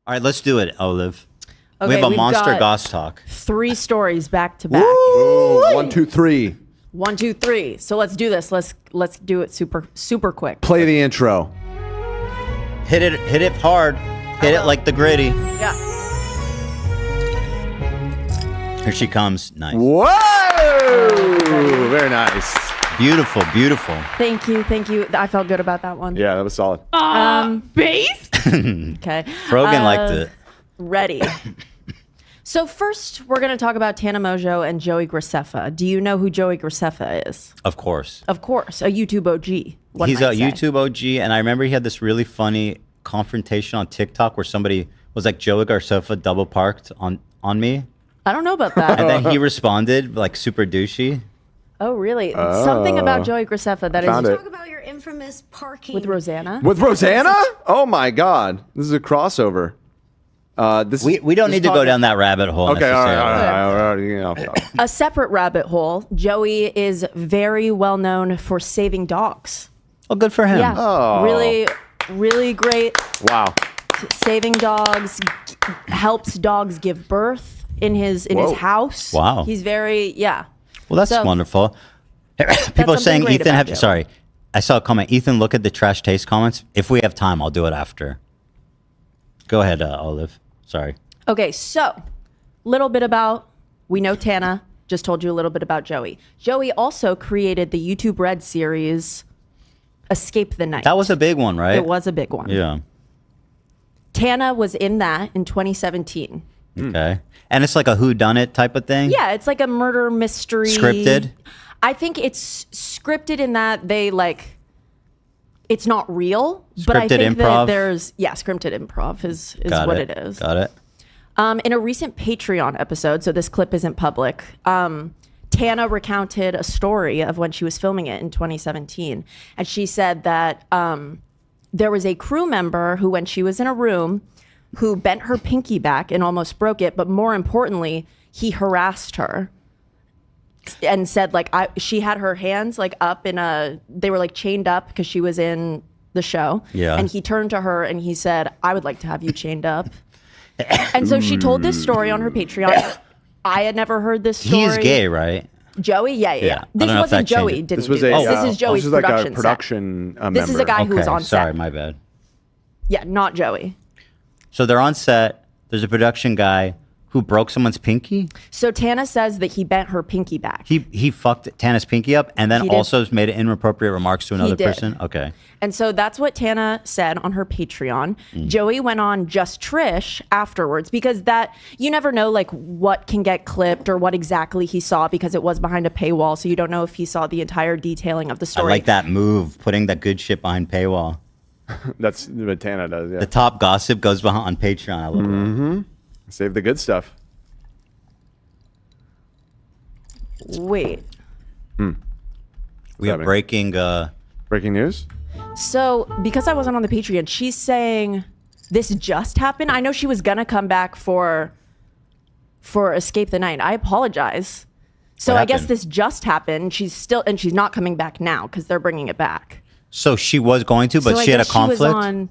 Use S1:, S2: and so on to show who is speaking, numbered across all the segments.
S1: All right, let's do it, Olive.
S2: Okay,
S1: we have a
S2: we've
S1: monster
S2: got
S1: goss talk.
S2: 3 stories back to back.
S3: Ooh, 1, 2, 3.
S2: 1, 2, 3. So let's do this. Let's do it super quick.
S3: Play the intro.
S1: Hit it hard. Hit it like the gritty.
S2: Yeah.
S1: Here she comes. Nice.
S3: Whoa! Very nice.
S1: Beautiful, beautiful.
S2: Thank you. I felt good about that one.
S3: Yeah, that was solid.
S4: Base?
S2: Okay.
S1: Rogan liked it.
S2: Ready. So first, we're going to talk about Tana Mongeau and Joey Graceffa. Do you know who Joey Graceffa is?
S1: Of course.
S2: Of course, a YouTube OG.
S1: He's a YouTube OG, and I remember he had this really funny confrontation on TikTok where somebody was like, Joey Graceffa double parked on me.
S2: I don't know about that.
S1: And then he responded like super douchey.
S2: Oh, really? Something about Joey Graceffa that
S3: Found
S2: is...
S3: it.
S5: Talk about your infamous parking.
S2: With Rosanna?
S3: With Rosanna? Oh my God. This is a crossover.
S1: We don't need to go down that rabbit hole.
S3: Okay, all
S1: necessarily.
S3: right.
S2: A separate rabbit hole. Joey is very well known for saving dogs.
S1: Oh, good for him.
S2: Yeah.
S3: Oh.
S2: Really great.
S3: Wow.
S2: Saving dogs, helps dogs give birth in his house.
S1: Wow.
S2: He's very,
S1: Well, that's
S2: So-
S1: wonderful. People are
S2: something
S1: saying,
S2: great
S1: Ethan,
S2: about Joey.
S1: sorry. I saw a comment. Ethan, look at the trash taste comments. If we have time, I'll do it after. Go ahead, Olive. Sorry.
S2: Okay, so we know Tana, just told you a little bit about Joey. Joey also created the YouTube Red series, Escape the Night.
S1: That was a big one, right?
S2: It was a big one.
S1: Yeah.
S2: Tana was in that in 2017.
S1: Okay. And it's like a whodunit type of thing?
S2: Yeah, it's like a murder mystery.
S1: Scripted?
S2: I think it's scripted in that they it's not real, but I
S1: Scripted
S2: think
S1: improv?
S2: that there's scripted improv is what it is.
S1: Got it.
S2: In a recent Patreon episode, so this clip isn't public, Tana recounted a story of when she was filming it in 2017. And she said that there was a crew member who, when she was in a room, who bent her pinky back and almost broke it. But more importantly, he harassed her and said she had her hands up they were chained up because she was in the show.
S1: Yeah.
S2: And he turned to her and he said, I would like to have you chained up. And so she told this story on her Patreon. I had never heard this story.
S1: He's gay, right?
S2: Joey? Yeah.
S1: I don't
S2: This
S1: know if
S2: wasn't
S1: that
S2: Joey.
S1: changed it.
S2: Didn't
S3: This was
S2: do this.
S3: a.
S2: This is Joey's
S3: this is like
S2: production
S3: a production
S2: set. This is a guy who was on set.
S1: Sorry, my bad.
S2: Yeah, not Joey.
S1: So they're on set. There's a production guy who broke someone's pinky.
S2: So Tana says that he bent her pinky back.
S1: He fucked Tana's pinky up and then
S2: He did.
S1: also made inappropriate remarks to another
S2: did.
S1: person. Okay.
S2: And so that's what Tana said on her Patreon. Joey went on Just Trish afterwards because you never know what can get clipped or what exactly he saw because it was behind a paywall. So you don't know if he saw the entire detailing of the
S1: I
S2: story.
S1: like that move, putting that good shit behind paywall.
S3: That's what Tana does, yeah.
S1: The top gossip goes behind on Patreon. I love that.
S3: Save the good stuff.
S2: Wait.
S1: We have
S3: happening? Breaking news?
S2: So because I wasn't on the Patreon, she's saying this just happened. I know she was gonna come back for Escape the Night. I apologize. So
S1: What
S2: I guess
S1: happened?
S2: this just happened. She's not coming back now because they're bringing it back.
S1: So she was going to, but
S2: So I
S1: she had a
S2: guess she was
S1: conflict?
S2: on-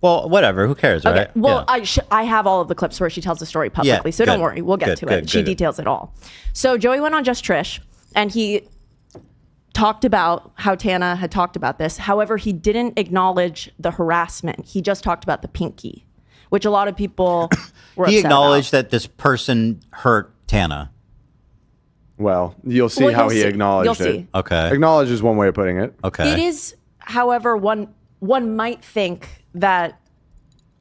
S1: Well, whatever. Who cares,
S2: Okay.
S1: right?
S2: Well,
S1: Yeah.
S2: I have all of the clips where she tells the story publicly, so don't
S1: good.
S2: worry. We'll get
S1: Good,
S2: to
S1: good,
S2: it. She
S1: good.
S2: details it all. So Joey went on Just Trish, and he talked about how Tana had talked about this. However, he didn't acknowledge the harassment. He just talked about the pinky, which a lot of people were
S1: He
S2: upset
S1: acknowledged
S2: about.
S1: that this person hurt Tana.
S3: Well, you'll see
S2: Well,
S3: how
S2: you'll
S3: he
S2: see.
S3: acknowledged
S2: You'll
S3: it.
S2: see.
S1: Okay.
S3: Acknowledge is one way of putting it.
S1: Okay.
S2: It is, however, one might think that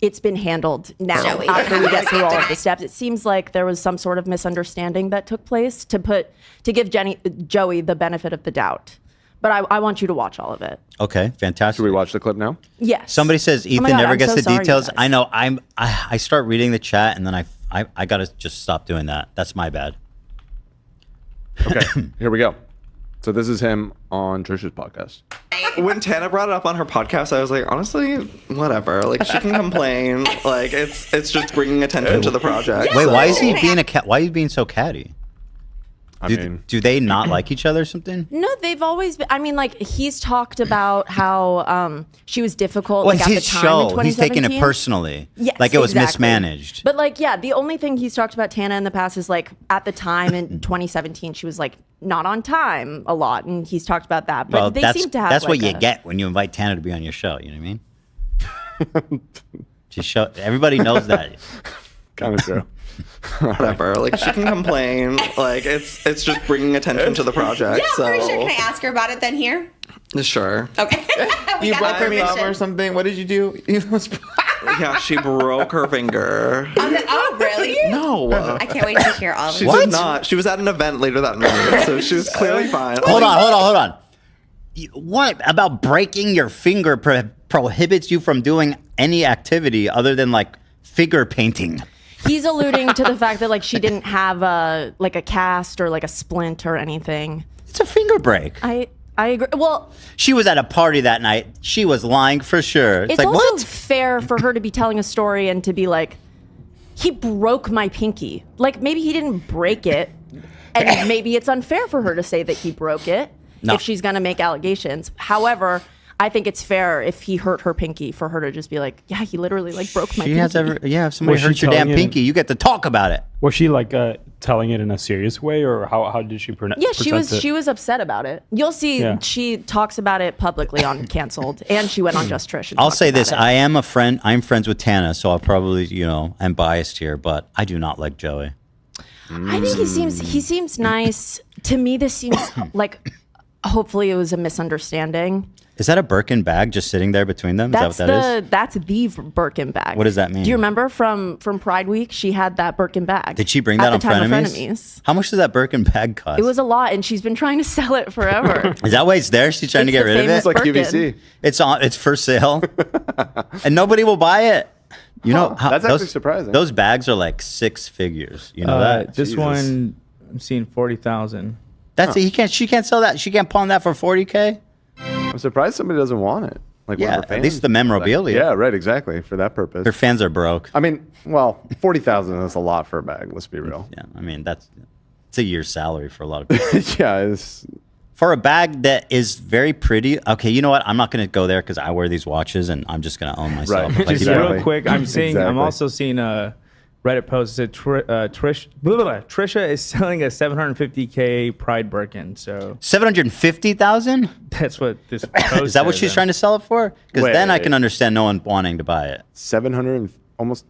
S2: it's been handled now
S5: Joey.
S2: after we get through all of the steps. It seems like there was some sort of misunderstanding that took place to give Joey the benefit of the doubt. But I want you to watch all of it.
S1: Okay. Fantastic.
S3: Should we watch the clip now?
S2: Yes.
S1: Somebody says Ethan
S2: my God,
S1: never
S2: I'm
S1: gets
S2: so
S1: the
S2: sorry, you
S1: details.
S2: guys.
S1: I know. I start reading the chat and then I gotta just stop doing that. That's my bad.
S3: Okay, here we go. So this is him on Trisha's podcast.
S6: When Tana brought it up on her podcast, I was like, honestly, whatever. Like, she can complain. Like, it's just bringing attention to the project.
S1: Wait, why is he being a cat? Why are you being so catty? Do they not like each other or something?
S2: No, they've always been. I mean, like he's talked about how she was difficult.
S1: Well,
S2: like,
S1: it's
S2: at the
S1: his
S2: time
S1: show.
S2: in
S1: He's taking it
S2: 2017.
S1: personally.
S2: Yes,
S1: like it was
S2: exactly.
S1: mismanaged.
S2: But like, yeah, the only thing he's talked about Tana in the past is like at the time in 2017, she was like not on time a lot, and he's talked about that. But
S1: Well,
S2: they seem to have.
S1: that's
S2: like
S1: what you get when you invite Tana to be on your show. You know what I mean? Just show. Everybody knows that.
S3: Kind of true.
S6: Whatever. Like she can complain. Like it's just bringing attention to the project.
S7: Yeah,
S6: so
S7: for sure. Can I ask her about it then here?
S6: Sure.
S7: Okay. We
S8: You
S7: got
S8: broke
S7: the
S8: her thumb
S7: permission.
S8: or something. What did you do?
S6: Yeah, she broke her finger.
S7: Oh, really?
S6: No.
S7: I can't wait to hear all of
S6: She
S7: it.
S6: did not. She was at an event later that night, so she was clearly fine.
S1: Hold on. What about breaking your finger prohibits you from doing any activity other than like figure painting?
S2: He's alluding to the fact that like she didn't have a cast or like a splint or anything.
S1: It's a finger break.
S2: I agree. Well,
S1: She was at a party that night. She was lying for sure.
S2: it's
S1: like,
S2: also
S1: what?
S2: fair for her to be telling a story and to be like, he broke my pinky. Like maybe he didn't break it, and maybe it's unfair for her to say that he broke it
S1: No.
S2: if she's going to make allegations. However, I think it's fair if he hurt her pinky for her to just be like, yeah, he literally like broke my
S1: She
S2: pinky.
S1: has if somebody
S9: Was she
S1: hurts your damn
S9: telling you-
S1: pinky, you get to talk about it.
S9: Was she like telling it in a serious way, or how did she present
S2: Yeah, she was.
S9: it?
S2: She was upset about it. You'll see.
S9: Yeah.
S2: She talks about it publicly on Canceled, and she went on Just Trish. And
S1: I'll
S2: talked
S1: say
S2: about
S1: this:
S2: it.
S1: I am a friend. I'm friends with Tana, so I'll probably, I'm biased here, but I do not like Joey.
S2: I think he seems nice. To me, this seems like hopefully it was a misunderstanding.
S1: Is that a Birkin bag just sitting there between them?
S2: That's
S1: Is that what that is?
S2: that's the Birkin bag.
S1: What does that mean?
S2: Do you remember from Pride Week? She had that Birkin bag.
S1: Did she bring
S2: at
S1: that
S2: the
S1: on
S2: time of
S1: Frenemies? How much does that Birkin bag cost?
S2: It was a lot, and she's been trying to sell it forever.
S1: Is that why it's there? She's trying to
S2: It's
S1: get
S2: the
S1: rid of it.
S2: famous
S3: It's like
S2: Birkin.
S3: QVC.
S1: It's for sale, and nobody will buy it. You know,
S3: That's actually surprising.
S1: Those bags are like six figures. You know that?
S8: This
S3: Jesus.
S8: one, I'm seeing 40,000.
S1: That's She can't sell that. She can't pawn that for 40K.
S3: I'm surprised somebody doesn't want it. Like one
S1: Yeah,
S3: of her
S1: at
S3: fans.
S1: least the memorabilia.
S3: Yeah, right. Exactly for that purpose.
S1: Her fans are broke.
S3: I mean, well, 40,000 is a lot for a bag. Let's be real.
S1: Yeah, I mean it's a year's salary for a lot of people.
S3: Yeah, it's
S1: For a bag that is very pretty. Okay, you know what? I'm not going to go there because I wear these watches and I'm just going to own myself.
S3: Right.
S1: Like,
S8: Just
S3: Exactly.
S8: real quick, I'm seeing. I'm
S3: Exactly.
S8: also seeing a Reddit post that Trisha is selling a 750K Pride Birkin. So
S1: 750,000?
S8: that's what this post
S1: Is that what
S8: says,
S1: she's trying to sell it for? Because
S3: Wait.
S1: then I can understand no one wanting to buy it.
S3: 700 and almost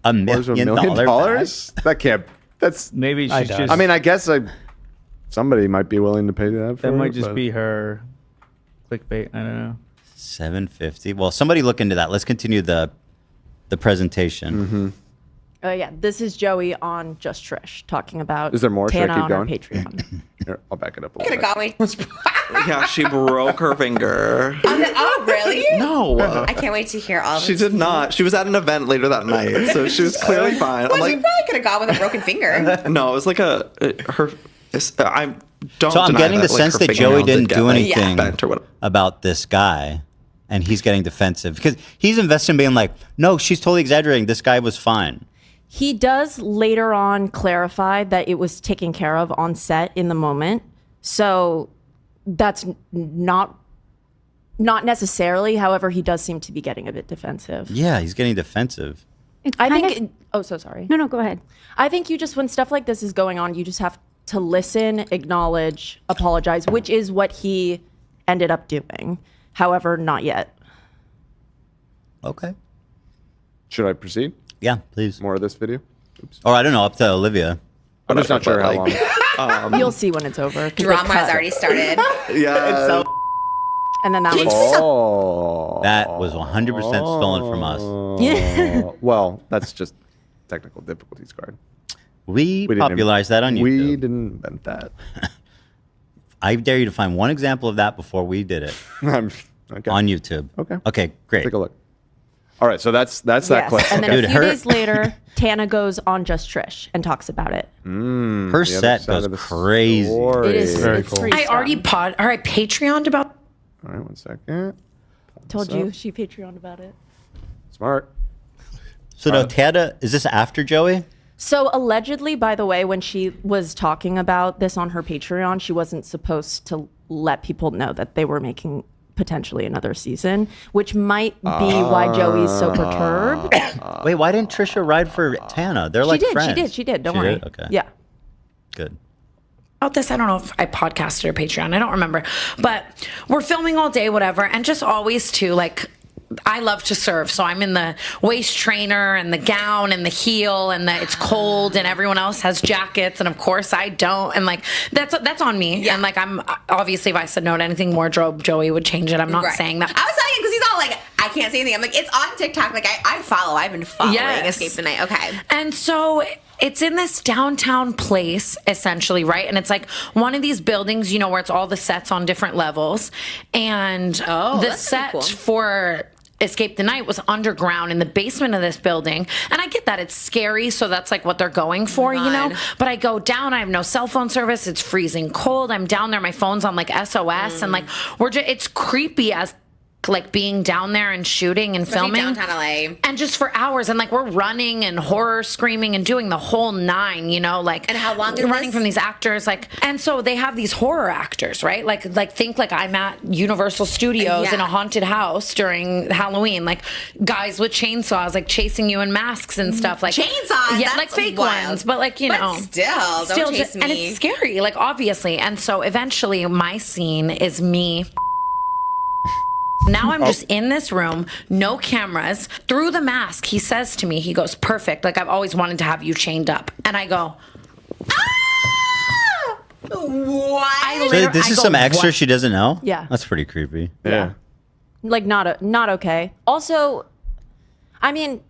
S1: $1
S3: $1
S1: million
S3: million.
S1: bag?
S3: That can't. That's.
S8: Maybe
S9: I
S8: she's
S9: doubt
S8: just.
S3: I mean, I guess somebody might be willing to pay that. For
S8: that might
S3: it,
S8: just
S3: but-
S8: be her clickbait. I don't know.
S1: 750. Well, somebody look into that. Let's continue the presentation.
S2: Yeah, this is Joey on Just Trish talking about
S3: Is there more? Should I
S2: Tana
S3: keep
S2: on her
S3: going?
S2: Patreon.
S3: Here, I'll back it up a
S7: Could
S3: little
S7: have
S3: bit.
S7: got me.
S6: Yeah, she broke her finger.
S7: Oh, really?
S6: No.
S7: I can't wait to hear all of
S6: She
S7: it.
S6: did not. She was at an event later that night, so she was clearly fine. I'm
S7: Well, she
S6: like,
S7: probably could have gone with a broken finger.
S6: no, it was like her. I don't.
S1: So I'm
S6: deny
S1: getting the
S6: like,
S1: sense
S6: her
S1: that
S6: fingernail
S1: Joey didn't
S6: did
S1: do
S6: get, like,
S1: anything
S6: bent or whatever.
S1: about this guy, and he's getting defensive because he's invested in being like, no, she's totally exaggerating. This guy was fine.
S2: He does later on clarify that it was taken care of on set in the moment. So that's not necessarily. However, he does seem to be getting a bit defensive.
S1: Yeah, he's getting defensive.
S2: I
S4: Kind
S2: think. So sorry.
S4: No, go ahead.
S2: I think you just, when stuff like this is going on, you just have to listen, acknowledge, apologize, which is what he ended up doing. However, not yet.
S1: Okay.
S3: Should I proceed?
S1: Yeah, please.
S3: More of this video? Oops.
S1: Or I don't know, up to Olivia.
S3: I'm just not sure how long.
S2: You'll see when it's over. 'cause they
S7: Drama has
S2: cut.
S7: already started.
S6: Yeah.
S2: And then that was.
S3: Oh.
S1: That was 100% stolen from us.
S2: Yeah.
S3: Well, that's just technical difficulties card.
S1: We
S3: didn't
S1: popularized that on YouTube.
S3: We didn't invent that.
S1: I dare you to find one example of that before we did it
S3: Okay.
S1: on YouTube.
S3: Okay.
S1: Okay, great.
S3: Take a look. All right, so that's that
S2: Yes.
S3: clip.
S2: And then
S1: Dude,
S2: a few
S1: her-
S2: days later, Tana goes on Just Trish and talks about it.
S1: Her
S3: The other
S1: set
S3: side
S1: goes
S3: of the
S1: crazy.
S3: story.
S2: It is
S9: Very
S2: it's
S9: cool.
S2: pretty
S7: I
S2: strong.
S7: already Patreoned about.
S3: All right, 1 second.
S2: told
S3: What's
S2: you
S3: up?
S2: she Patreon about it.
S3: Smart.
S1: So no, Tana, is this after Joey?
S2: So allegedly, by the way, when she was talking about this on her Patreon, she wasn't supposed to let people know that they were making potentially another season, which might be why Joey's so perturbed.
S1: Wait, why didn't Trisha ride for Tana? They're like friends.
S2: She did. Don't
S1: She
S2: worry.
S1: did? Okay.
S2: Yeah.
S1: Good.
S7: About this, I don't know if I podcasted or Patreon, I don't remember, but we're filming all day, whatever, and just always too, like, I love to serve, so I'm in the waist trainer and the gown and the heel, and it's cold, and everyone else has jackets, and of course I don't, and like that's on me. Yeah. And like, I'm obviously, if I said no to anything wardrobe, Joey would change it. I'm not saying that.
S10: I was saying because he's all like, I can't say anything. I'm like, it's on TikTok. Like I've been following Escape the Night. Okay,
S7: and so. It's in this downtown place, essentially, right? And it's like one of these buildings, you know, where it's all the sets on different levels. And the set for Escape the Night was underground in the basement of this building. And I get that it's scary, so that's like what they're going for, you know? But I go down, I have no cell phone service, it's freezing cold, I'm down there, my phone's on like SOS, and like it's creepy as like being down there and shooting and filming
S10: downtown LA,
S7: and just for hours, and like we're running and horror screaming and doing the whole nine, you know, like.
S10: And how long is
S7: running
S10: this?
S7: from these actors, like, and so they have these horror actors, right? Like think like I'm at Universal Studios in a haunted house during Halloween, like guys with chainsaws like chasing you in masks and stuff, like
S10: chainsaws,
S7: yeah, like fake ones, but like know,
S10: still don't chase me.
S7: And it's scary, like obviously, and so eventually my scene is me. Now I'm just in this room, no cameras. Through the mask, he says to me, he goes, perfect. Like, I've always wanted to have you chained up. And I go, ah!
S10: What?
S1: So this is some extra
S7: what?
S1: she doesn't know?
S2: Yeah.
S1: That's pretty creepy.
S3: Yeah.
S2: Like not okay. Also, I mean,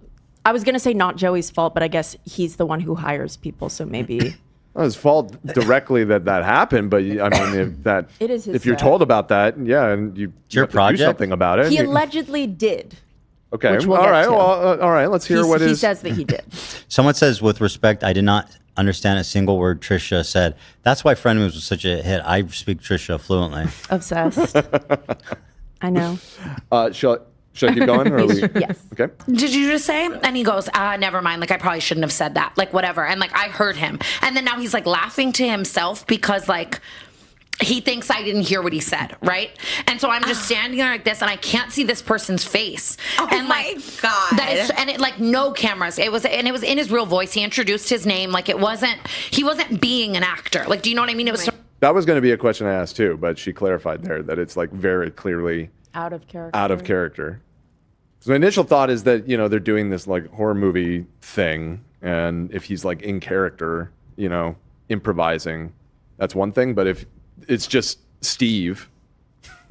S2: I was gonna say not Joey's fault, but I guess he's the one who hires people, so maybe.
S3: Not his fault directly that happened, but I mean,
S2: It is his
S3: if you're
S2: set.
S3: told about that, yeah, and you
S1: your
S3: have to do
S1: project?
S3: something about it.
S2: He allegedly did.
S3: Okay,
S2: which we'll
S3: all
S2: get
S3: right,
S2: to.
S3: well, all right. Let's hear
S2: He says that he did.
S1: Someone says, with respect, I did not understand a single word Trisha said. That's why Frenemies was such a hit. I speak Trisha fluently.
S2: Obsessed. I know.
S3: Should I keep going? Or are we...
S2: Yes.
S3: Okay.
S7: Did you just say? And he goes, never mind. Like, I probably shouldn't have said that. Like, whatever. And like, I heard him. And then now he's like laughing to himself because like, he thinks I didn't hear what he said, right? And so I'm just standing there like this, and I can't see this person's face.
S10: Oh
S7: and
S10: my
S7: like,
S10: God.
S7: And it like no cameras. It was in his real voice. He introduced his name. Like he wasn't being an actor. Like, do you know what I mean? It was.
S3: That was going to be a question I asked too, but she clarified there that it's like very clearly
S2: Out of character.
S3: out of character. So my initial thought is that, you know, they're doing this like horror movie thing, and if he's like in character, you know, improvising, that's one thing. But if it's just Steve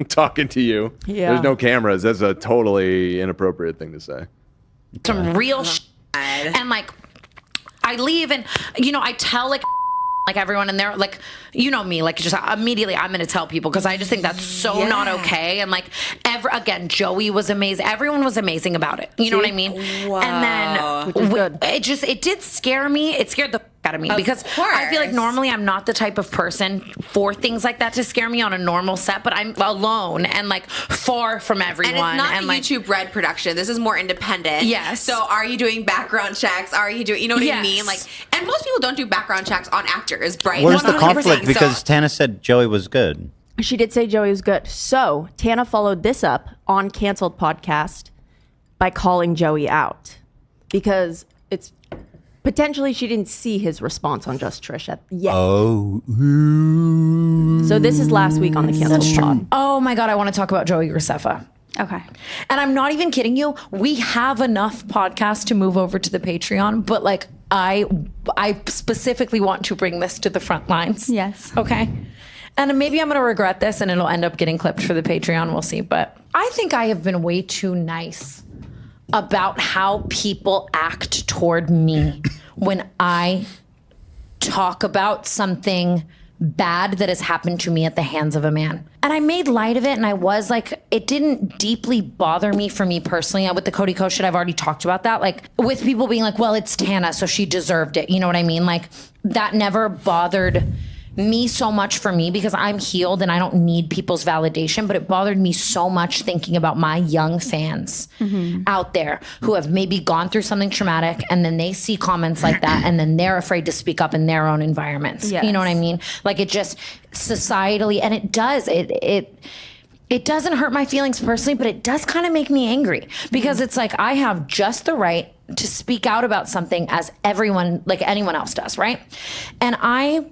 S3: talking to you, there's no cameras, that's a totally inappropriate thing to say.
S7: Some real and like I leave, and you know, I tell like everyone in there, like, you know me, like just immediately I'm going to tell people because I just think that's so not okay. And like again, Joey was amazing. Everyone was amazing about it. You know what I mean?
S10: Wow.
S7: And then it did scare me. It scared the out of me because I feel like normally I'm not the type of person for things like that to scare me on a normal set, but I'm alone and like far from everyone.
S10: And it's not a
S7: like,
S10: YouTube Red production. This is more independent.
S7: Yes.
S10: So are you doing background checks? Are you doing, you know what I mean? Like, and most people don't do background checks on actors, right?
S1: Where's the
S10: 100%.
S1: conflict? Because
S10: So,
S1: Tana said Joey was good.
S2: She did say Joey was good. So Tana followed this up on Canceled Podcast by calling Joey out because it's potentially she didn't see his response on Just Trish yet.
S1: Oh.
S2: So this is last week on the Canceled Pod.
S7: oh my God, I want to talk about Joey Graceffa.
S4: Okay.
S7: And I'm not even kidding you. We have enough podcasts to move over to the Patreon, but like I specifically want to bring this to the front lines.
S4: Yes.
S7: Okay. And maybe I'm going to regret this and it'll end up getting clipped for the Patreon. We'll see. But I think I have been way too nice about how people act toward me when I talk about something bad that has happened to me at the hands of a man. And I made light of it, and I was like, it didn't deeply bother me for me personally. With the Cody Ko shit, I've already talked about that. Like, with people being like, well, it's Tana, so she deserved it. You know what I mean? Like, that never bothered me so much for me because I'm healed and I don't need people's validation, but it bothered me so much thinking about my young fans out there who have maybe gone through something traumatic and then they see comments like that and then they're afraid to speak up in their own environments.
S2: Yes.
S7: You know what I mean? Like it just societally, and it does, it doesn't hurt my feelings personally, but it does kind of make me angry because it's like I have just the right to speak out about something as everyone, like anyone else does, right? And I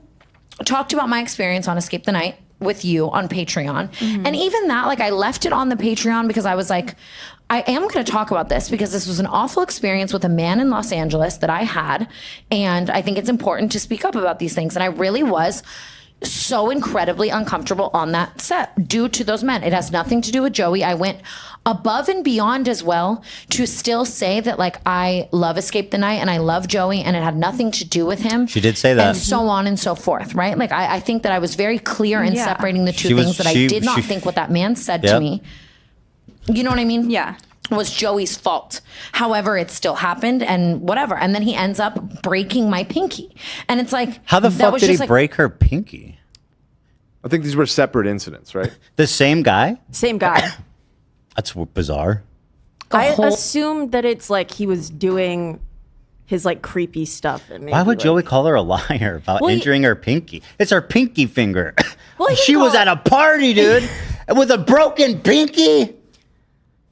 S7: talked about my experience on Escape the Night with you on Patreon. And even that, like I left it on the Patreon because I was like, I am going to talk about this because this was an awful experience with a man in Los Angeles that I had. And I think it's important to speak up about these things. And I really was so incredibly uncomfortable on that set due to those men. It has nothing to do with Joey. I went above and beyond as well to still say that like I love Escape the Night and I love Joey and it had nothing to do with him.
S1: She did say that.
S7: And so on and so forth, right? Like I think that I was very clear in separating the two things that I did not think what that man said to me. You know what I mean?
S11: Yeah.
S7: Was Joey's fault. However, it still happened and whatever. And then he ends up breaking my pinky. And it's like,
S1: how the fuck did he break her pinky?
S3: I think these were separate incidents, right?
S1: The same guy?
S2: Same guy.
S1: That's bizarre.
S2: I assumed that it's like he was doing his like creepy stuff. And
S1: Why would Joey call her a liar about injuring her pinky? It's her pinky finger.
S2: Well,
S1: she was at a party, dude, with a broken pinky.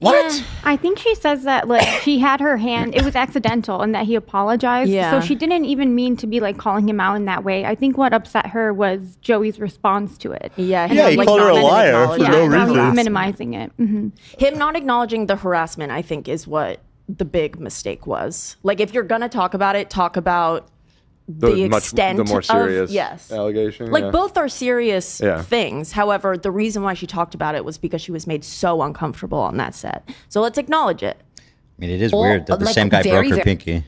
S1: What?
S11: Yeah, I think she says that like she had her hand, it was accidental and that he apologized.
S2: Yeah.
S11: So she didn't even mean to be like calling him out in that way. I think what upset her was Joey's response to it.
S2: Yeah,
S1: he
S2: like,
S1: called her a liar for no
S11: how he
S1: reason.
S11: was minimizing it.
S2: Him not acknowledging the harassment, I think, is what the big mistake was. Like, if you're gonna talk about it, talk about the extent
S3: the more serious
S2: of,
S3: allegation.
S2: Like both are serious
S3: Yeah.
S2: things. However, the reason why she talked about it was because she was made so uncomfortable on that set. So let's acknowledge it.
S1: I mean, it is weird that the same guy broke her pinky.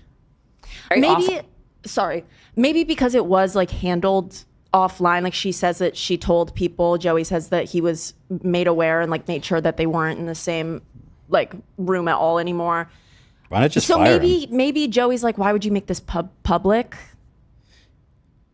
S2: Maybe because it was like handled offline. Like she says that she told people. Joey says that he was made aware and like made sure that they weren't in the same like room at all anymore.
S1: Why not just
S2: So
S1: fire him?
S2: maybe Joey's like, why would you make this public?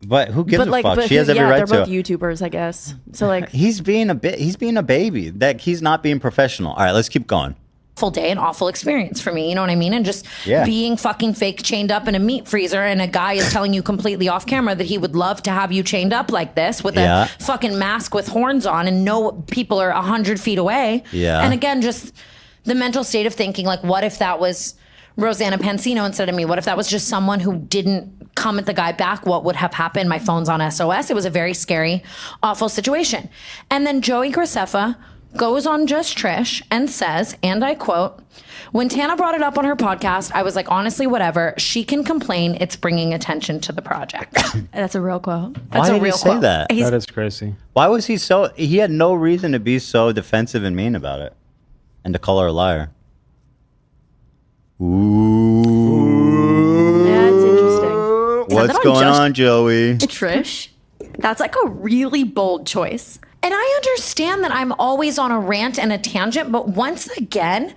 S1: But who gives a fuck? She has every
S2: yeah,
S1: right
S2: they're
S1: to.
S2: both YouTubers, I guess. So like,
S1: He's being a baby. That he's not being professional. All right, let's keep going.
S7: Awful day, an awful experience for me, you know what I mean? And just being fucking fake chained up in a meat freezer and a guy is telling you completely off camera that he would love to have you chained up like this with a fucking mask with horns on and no people are 100 feet away.
S1: Yeah.
S7: And again, just the mental state of thinking like, what if that was Rosanna Pansino instead of me? What if that was just someone who didn't come at the guy back? What would have happened? My phone's on SOS. It was a very scary, awful situation. And then Joey Graceffa goes on Just Trish and says, and I quote, when Tana brought it up on her podcast, I was like, honestly, whatever. She can complain. It's bringing attention to the project.
S11: That's a real quote.
S1: Why did he say that?
S9: That is crazy.
S1: Why was he so? He had no reason to be so defensive and mean about it, and to call her a liar. Ooh.
S2: yeah, it's interesting.
S1: What's going on, Joey?
S10: Trish, that's like a really bold choice.
S7: And I understand that I'm always on a rant and a tangent, but once again,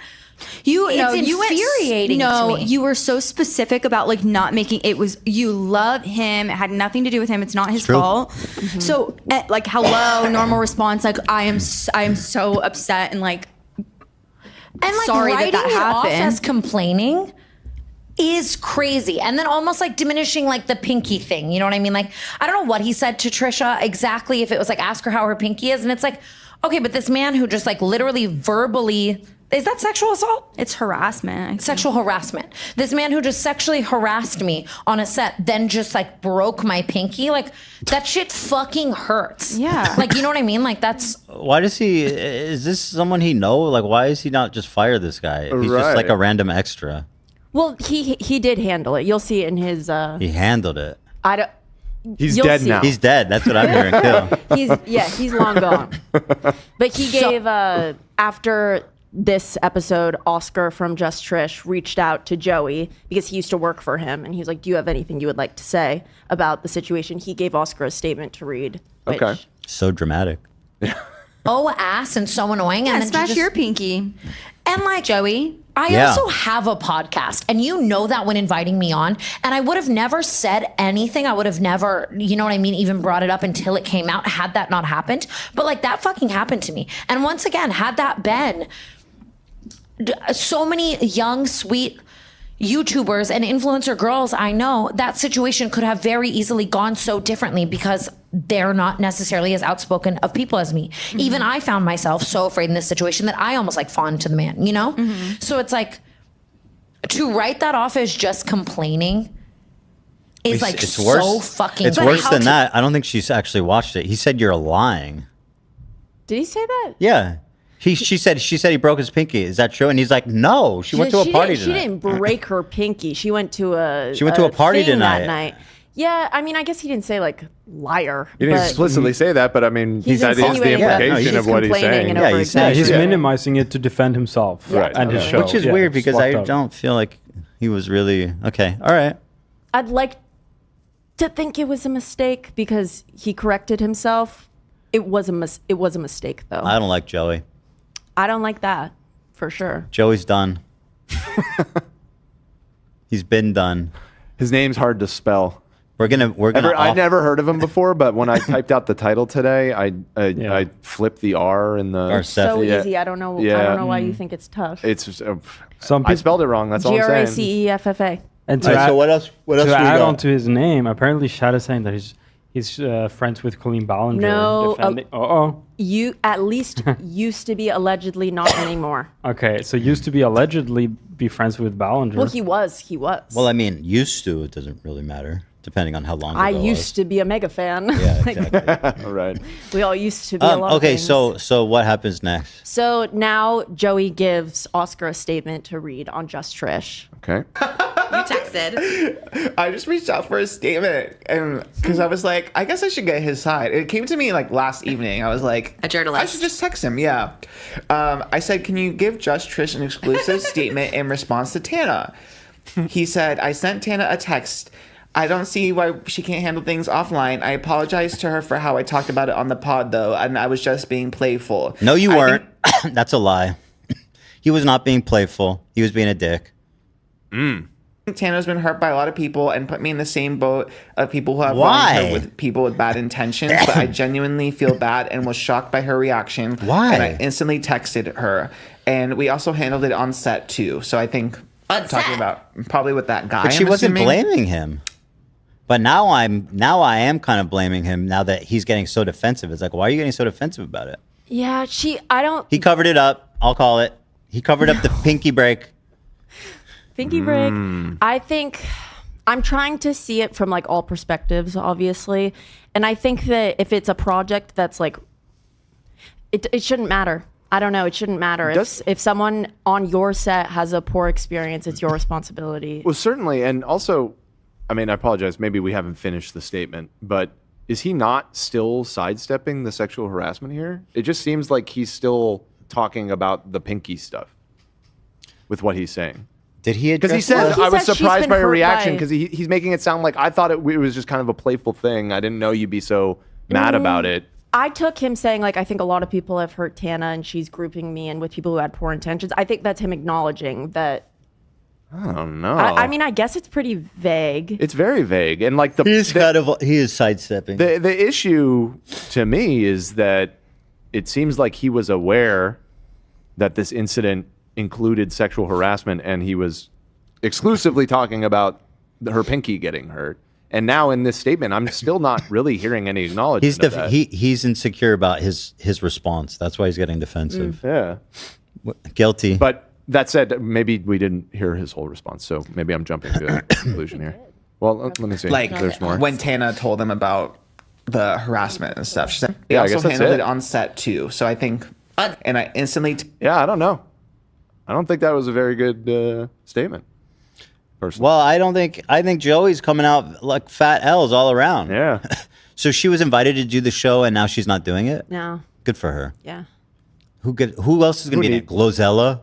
S7: it's infuriating to me.
S12: You were so specific about like not making it was you love him. It had nothing to do with him. It's not his fault. So like hello, normal response. Like I am so upset and like sorry
S7: writing
S12: that
S7: it off
S12: happened.
S7: as complaining is crazy. And then almost like diminishing like the pinky thing. You know what I mean? Like, I don't know what he said to Trisha exactly, if it was like, ask her how her pinky is. And it's like, okay, but this man who just like literally verbally, is that sexual assault?
S12: It's harassment.
S7: Sexual harassment. This man who just sexually harassed me on a set, then just like broke my pinky. Like that shit fucking hurts.
S12: Yeah.
S7: Like, you know what I mean? Like that's.
S1: Why does he? Is this someone he know? Like, why is he not just fire this guy? If he's just like a random extra.
S2: Well, he did handle it. You'll see it in his.
S1: He handled it.
S2: I don't.
S3: He's dead now.
S1: He's dead. That's what I'm hearing too.
S2: He's long gone. But he gave after this episode, Oscar from Just Trish reached out to Joey because he used to work for him, and he was like, "Do you have anything you would like to say about the situation?" He gave Oscar a statement to read.
S3: Okay.
S1: So dramatic.
S7: Oh, ass and so annoying.
S12: Yeah,
S7: And then
S12: smash
S7: just,
S12: your pinky.
S7: And like
S12: Joey,
S7: I also have a podcast, and you know that when inviting me on, and I would have never said anything. I would have never, you know what I mean, even brought it up until it came out, had that not happened. But like that fucking happened to me. And once again, had that been so many young, sweet YouTubers and influencer girls I know, that situation could have very easily gone so differently because they're not necessarily as outspoken of people as me. Mm-hmm. Even I found myself so afraid in this situation that I almost like fawned to the man, you know? Mm-hmm. So it's like, to write that off as just complaining is like
S1: it's
S7: so
S1: worse.
S7: fucking
S1: It's worse than that. I don't think she's actually watched it. He said you're lying.
S2: Did he say that?
S1: Yeah. She said he broke his pinky. Is that true? And he's like, no. She went to a party tonight.
S2: She didn't break her pinky. She went to a
S1: party
S2: thing
S1: tonight.
S2: that night. Yeah, I mean, I guess he didn't say like liar.
S3: He didn't explicitly say that, but I mean, that is the implication of what he's saying.
S9: He's minimizing it to defend himself and his show.
S1: Which is weird because I don't feel like he was really okay. All right.
S2: I'd like to think it was a mistake because he corrected himself. It was a mistake though.
S1: I don't like Joey.
S2: I don't like that for sure.
S1: Joey's done. He's been done.
S3: His name's hard to spell.
S1: We're gonna.
S3: I never heard of him before, but when I typed out the title today, I flipped the R in the.
S2: So easy. I don't know. I don't know why you think it's tough.
S3: It's. I spelled it wrong. That's all I'm saying.
S2: Graceffa.
S9: And
S1: so what else? What else?
S9: To add on to his name, apparently Shad is saying that he's friends with Colleen Ballinger.
S2: No. You at least used to be, allegedly not anymore.
S9: Okay, so used to be allegedly be friends with Ballinger.
S2: Well, he was.
S1: Well, I mean, used to. It doesn't really matter, depending on how long.
S2: I used to be a mega fan.
S1: Yeah, exactly.
S3: Right.
S2: We all used to be a lot.
S1: Okay,
S2: of things.
S1: so what happens next?
S2: So now Joey gives Oscar a statement to read on Just Trish.
S3: Okay.
S10: You texted.
S6: I just reached out for a statement, and because I was like, I guess I should get his side. It came to me like last evening. I was like,
S10: a journalist.
S6: I should just text him. Yeah. I said, can you give Just Trish an exclusive statement in response to Tana? He said, I sent Tana a text. I don't see why she can't handle things offline. I apologize to her for how I talked about it on the pod, though, and I was just being playful.
S1: No, you weren't. That's a lie. He was not being playful. He was being a dick.
S6: Tana's been hurt by a lot of people and put me in the same boat of people who have wronged her with people with bad intentions. But I genuinely feel bad and was shocked by her reaction.
S1: Why?
S6: And I instantly texted her. And we also handled it on set too. So I think talking about probably with that guy.
S1: But she wasn't blaming him. But now I am kind of blaming him now that he's getting so defensive. It's like, why are you getting so defensive about it?
S2: Yeah,
S1: He covered it up. I'll call it. He covered up the pinky break.
S2: Pinky break. I think I'm trying to see it from like all perspectives, obviously. And I think that if it's a project that's like, it shouldn't matter. I don't know. It shouldn't matter. If someone on your set has a poor experience, it's your responsibility.
S3: Well, certainly. And also, I mean, I apologize. Maybe we haven't finished the statement, but is he not still sidestepping the sexual harassment here? It just seems like he's still talking about the pinky stuff with what he's saying.
S1: Did he?
S3: Because he said, I was surprised by her reaction because he's making it sound like I thought it was just kind of a playful thing. I didn't know you'd be so mad about it.
S2: I took him saying, like, I think a lot of people have hurt Tana and she's grouping me in with people who had poor intentions. I think that's him acknowledging that.
S3: I don't know.
S2: I mean, I guess it's pretty vague.
S3: It's very vague. And like
S1: he is sidestepping.
S3: The issue to me is that it seems like he was aware that this incident included sexual harassment and he was exclusively talking about her pinky getting hurt. And now in this statement, I'm still not really hearing any acknowledgement of that.
S1: He's insecure about his response. That's why he's getting defensive.
S3: Yeah.
S1: Guilty.
S3: But that said, maybe we didn't hear his whole response, so maybe I'm jumping to a conclusion here. Well, let me see.
S6: Like,
S3: there's more.
S6: when Tana told him about the harassment and stuff, she said, they
S3: I
S6: also
S3: guess that's
S6: handled
S3: it.
S6: it on set too. So I think, and I instantly...
S3: Yeah, I don't know. I don't think that was a very good statement. Personally.
S1: Well, I think Joey's coming out like fat L's all around.
S3: Yeah.
S1: So she was invited to do the show and now she's not doing it?
S2: No.
S1: Good for her.
S2: Yeah.
S1: Who else is going to be in it? Glozella?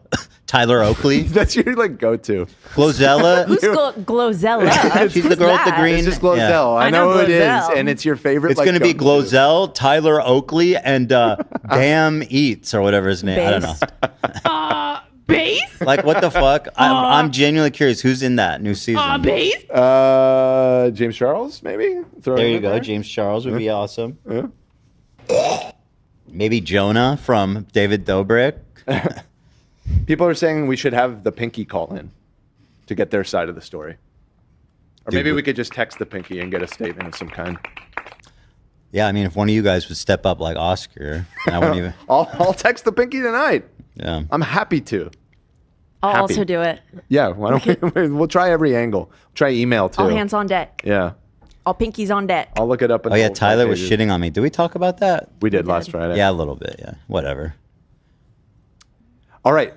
S1: Tyler Oakley?
S3: That's your like go-to.
S1: Glozella?
S2: Who's Glozella?
S1: She's the girl with the green.
S3: It's just Glozell. I know who it is, and it's your favorite.
S1: It's going to be Glozell, Tyler Oakley, and Damn Eats or whatever his name. I don't know.
S4: Base?
S1: Like, what the fuck? I'm genuinely curious. Who's in that new season?
S4: Base?
S3: James Charles, maybe? Throw
S1: There
S3: him
S1: you
S3: in
S1: go.
S3: there.
S1: James Charles would be awesome.
S3: Yeah.
S1: Maybe Jonah from David Dobrik.
S3: People are saying we should have the Pinky call in to get their side of the story. Or maybe we could just text the Pinky and get a statement of some kind.
S1: Yeah, I mean, if one of you guys would step up like Oscar, I wouldn't even.
S3: I'll text the Pinky tonight.
S1: Yeah.
S3: I'm happy to.
S2: I'll
S3: Happy.
S2: also do it.
S3: Yeah, why don't we? We'll try every angle. Try email too.
S2: All hands on deck.
S3: Yeah,
S2: All pinkies on deck.
S3: I'll look it up. In
S1: Oh,
S3: the
S1: yeah,
S3: old
S1: Tyler was
S3: pages.
S1: shitting on me. Did we talk about that?
S3: We did last Friday.
S1: Yeah, a little bit. Yeah, whatever.
S3: All right.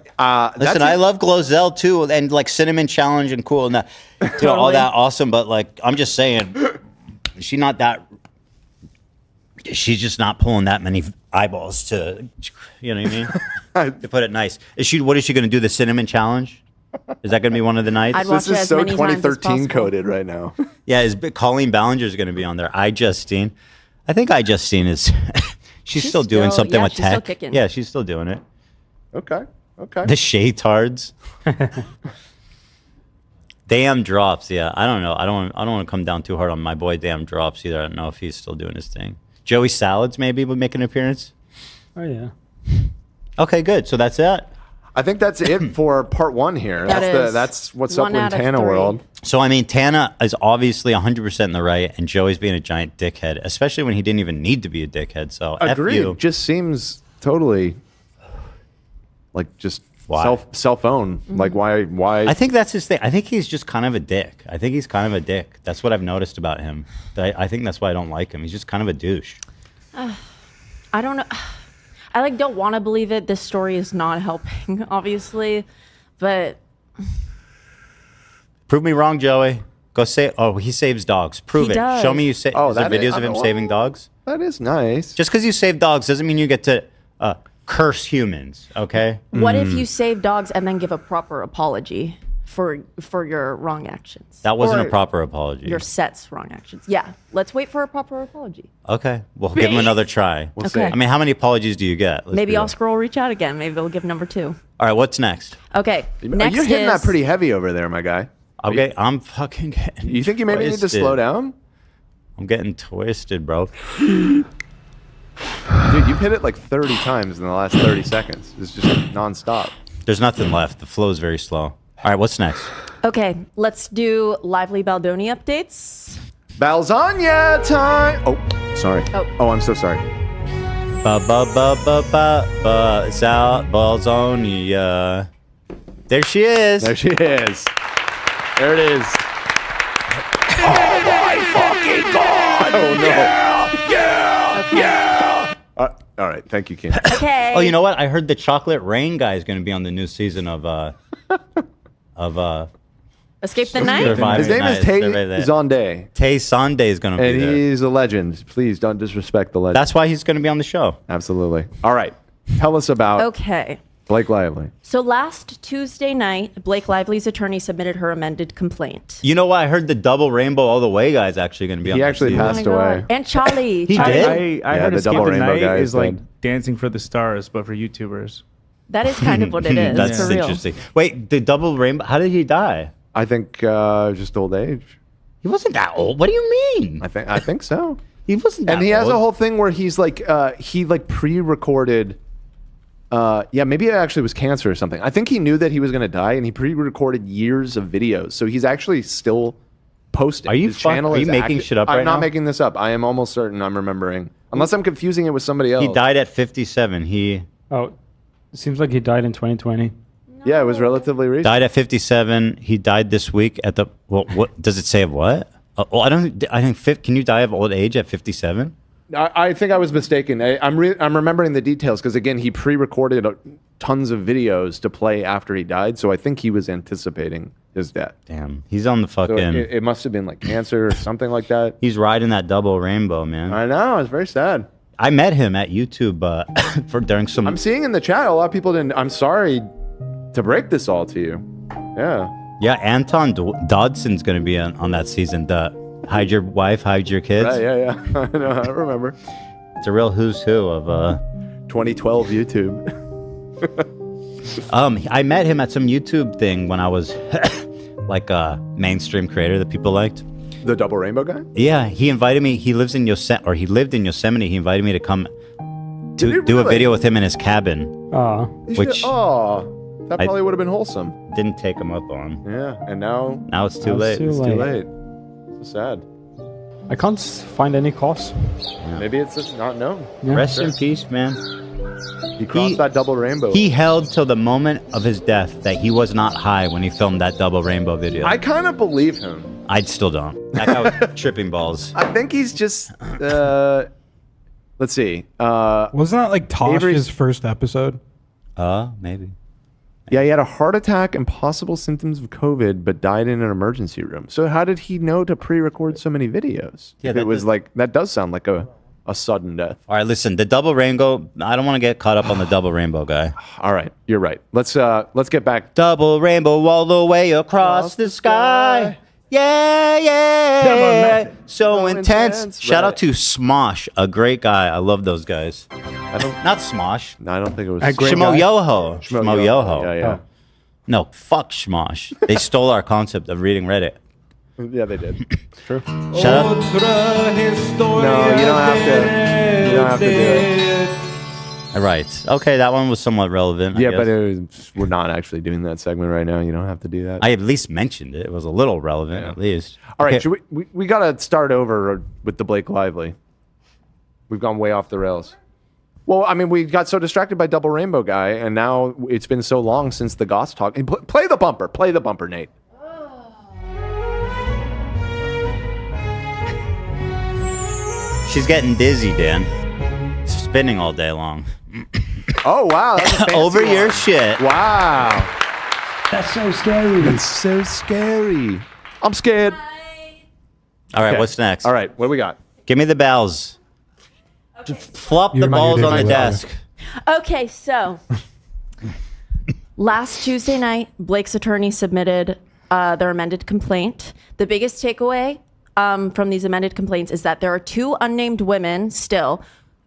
S1: Listen, I love Glozell too, and like Cinnamon Challenge and cool and that, you know, all
S2: Totally.
S1: that awesome. But like, I'm just saying, she's not that. She's just not pulling that many eyeballs to, you know what I mean? To put it nice. What is she going to do? The Cinnamon Challenge? Is that going to be one of the nights?
S2: I'd watch
S3: This
S2: it
S3: is
S2: as
S3: so
S2: many times as
S3: 2013
S2: possible.
S3: coded right now.
S1: Yeah, Colleen Ballinger's going to be on there. iJustine. I think iJustine is. she's still doing
S2: still-
S1: something
S2: yeah,
S1: with
S2: she's still
S1: tech.
S2: kicking.
S1: Yeah, she's still doing it.
S3: Okay. Okay.
S1: The Shaytards. Damn Drops. Yeah, I don't know. I don't want to come down too hard on my boy Damn Drops either. I don't know if he's still doing his thing. Joey Salads maybe would make an appearance.
S9: Oh yeah.
S1: Okay, good. So that's it.
S3: I think that's it for part one here. That's what's up
S2: One
S3: with
S2: out of
S3: Tana
S2: three.
S3: World.
S1: So I mean, Tana is obviously 100% in the right, and Joey's being a giant dickhead, especially when he didn't even need to be a dickhead. So F
S3: Agreed.
S1: you.
S3: Just seems totally like just
S1: Why?
S3: self own. Like why?
S1: I think that's his thing. I think he's just kind of a dick. I think he's kind of a dick. That's what I've noticed about him. I think that's why I don't like him. He's just kind of a douche.
S2: I don't know. I like don't want to believe it. This story is not helping, obviously, but
S1: Prove me wrong, Joey. Go say. Oh, he saves dogs. Prove
S2: He
S1: it.
S2: does.
S1: Show me you say.
S3: Oh,
S1: is there
S3: that is-
S1: videos of him
S3: well,
S1: saving dogs?
S3: That is nice.
S1: Just because you save dogs doesn't mean you get to curse humans. Okay.
S2: what if you save dogs and then give a proper apology for your wrong actions?
S1: That wasn't
S2: Or
S1: a proper apology.
S2: your set's wrong actions. Yeah, let's wait for a proper apology.
S1: Okay. We'll give him another try.
S3: We'll
S2: Okay.
S3: see.
S1: I mean, how many apologies do you get? Let's
S2: Maybe
S1: be real.
S2: Oscar will reach out again. Maybe we'll give number 2.
S1: All right. What's next?
S2: Okay, next
S3: You're hitting
S2: is
S3: that pretty heavy over there, my guy.
S1: Okay. I'm fucking getting.
S3: You think you maybe need to
S1: twisted.
S3: slow down?
S1: I'm getting twisted, bro.
S3: Dude, you've hit it like 30 times in the last 30 seconds. It's just nonstop.
S1: There's nothing left. The flow is very slow. All right. What's next?
S2: Okay, let's do lively Baldoni updates.
S3: Balzania time. Oh, sorry.
S2: Oh.
S3: I'm so sorry.
S1: Sal Balzonia. There she is.
S3: There she is. There it is. Oh my fucking god! Oh no! Yeah! All right, thank you, Kim.
S2: Okay.
S1: Oh, you know what? I heard the Chocolate Rain guy is going to be on the new season of
S2: Escape the Night?
S1: Surviving
S3: His name
S1: Night.
S3: is Tay
S1: Survey that.
S3: Zonde,
S1: Tay Sunday is going to be
S3: and
S1: there.
S3: he's a legend. Please don't disrespect the legend.
S1: That's why he's going to be on the show.
S3: Absolutely. All right, tell us about
S2: Okay.
S3: Blake Lively.
S2: So last Tuesday night, Blake Lively's attorney submitted her amended complaint.
S1: You know what? I heard the Double Rainbow All the Way guy is actually going to be on
S3: He
S1: that
S3: actually
S1: season.
S3: passed away.
S2: And Charlie.
S1: He
S2: Charlie-
S1: did?
S8: I
S3: Yeah,
S8: heard
S3: the
S8: Escape
S3: Double
S8: the
S3: Rainbow
S8: Night
S3: guy
S8: is
S3: is
S8: like
S3: dead.
S8: Dancing for the Stars, but for YouTubers.
S2: That is kind of what it is.
S1: That's
S2: for real.
S1: interesting. Wait, the Double Rainbow, how did he die?
S3: I think just old age.
S1: He wasn't that old. What do you mean?
S3: I think so.
S1: He wasn't that
S3: And he has
S1: old.
S3: a whole thing where he's like he like pre-recorded. Maybe it actually was cancer or something. I think he knew that he was going to die, and he pre-recorded years of videos. So he's actually still posting.
S1: Are you
S3: His channel
S1: are you
S3: is
S1: making
S3: active.
S1: shit up
S3: I'm
S1: right
S3: not
S1: now?
S3: making this up. I am almost certain I'm remembering, unless I'm confusing it with somebody else.
S1: He died at 57. He
S9: Oh, it seems like he died in 2020.
S3: Yeah, it was relatively recent.
S1: died at 57. He died this week at the. Well, what does it say of what? Well, I don't. I think. Can you die of old age at 57?
S3: I think I was mistaken. I'm remembering the details because again, he pre-recorded tons of videos to play after he died. So I think he was anticipating his death.
S1: Damn, he's on the
S3: So
S1: fucking.
S3: it must have been like cancer or something like that.
S1: He's riding that double rainbow, man.
S3: I know. It's very sad.
S1: I met him at YouTube for during some.
S3: I'm seeing in the chat a lot of people didn't. I'm sorry to break this all to you. Yeah.
S1: Yeah, Anton Dodson's going to be on that season. The hide your wife, hide your kids.
S3: Right, yeah. I know. I remember.
S1: It's a real who's who of
S3: 2012 YouTube.
S1: I met him at some YouTube thing when I was like a mainstream creator that people liked.
S3: The Double Rainbow guy?
S1: Yeah, he invited me. He lives in he lived in Yosemite. He invited me to come to do a video with him in his cabin. That
S3: probably would have been wholesome.
S1: Didn't take him up on.
S3: Yeah, and now
S1: it's too late.
S3: It's too late. So sad.
S9: I can't find any cause.
S3: Yeah. Maybe it's just not known.
S9: Yeah.
S1: Rest in peace, man.
S3: He crossed that double rainbow.
S1: He held till the moment of his death that he was not high when he filmed that double rainbow video.
S3: I kind of believe him.
S1: I still don't. That guy was tripping balls.
S3: I think he's just. Let's see.
S13: Wasn't that like Tosh's
S3: Avery's
S13: first episode?
S1: Maybe.
S3: Yeah, he had a heart attack and possible symptoms of COVID, but died in an emergency room. So how did he know to pre-record so many videos?
S1: Yeah,
S3: If it was like that does sound like a sudden death.
S1: All right, listen. The double rainbow. I don't want to get caught up on the double rainbow guy.
S3: All right, you're right. Let's get back.
S1: Double rainbow all the way across the sky. Yeah. So intense. Shout out to Smosh, a great guy. I love those guys. Not Smosh.
S3: No, I don't think it was
S1: Shmo Yoho. Shmo Yoho.
S3: Yeah.
S1: No, fuck Smosh. They stole our concept of reading Reddit.
S3: Yeah, they did. True.
S1: Shut up.
S3: No, you don't have to do it.
S1: All right. Okay, that one was somewhat relevant.
S3: Yeah, but we're not actually doing that segment right now. You don't have to do that.
S1: I at least mentioned it. It was a little relevant, at least.
S3: All right,
S1: Okay.
S3: should we got to start over with the Blake Lively. We've gone way off the rails. Well, I mean, we got so distracted by Double Rainbow guy, and now it's been so long since the Goss talk. Hey, play the bumper. Play the bumper, Nate.
S1: She's getting dizzy, Dan. Spinning all day long.
S3: Oh, wow. That's a fancy
S1: Over
S3: one.
S1: your shit.
S3: Wow.
S9: That's so scary.
S3: That's so scary. I'm scared.
S1: All right,
S3: Okay.
S1: what's next?
S3: All right, what do we got?
S1: Give me the bells. Just flop the balls on the desk.
S2: Okay, so last Tuesday night, Blake's attorney submitted their amended complaint. The biggest takeaway from these amended complaints is that there are 2 unnamed women still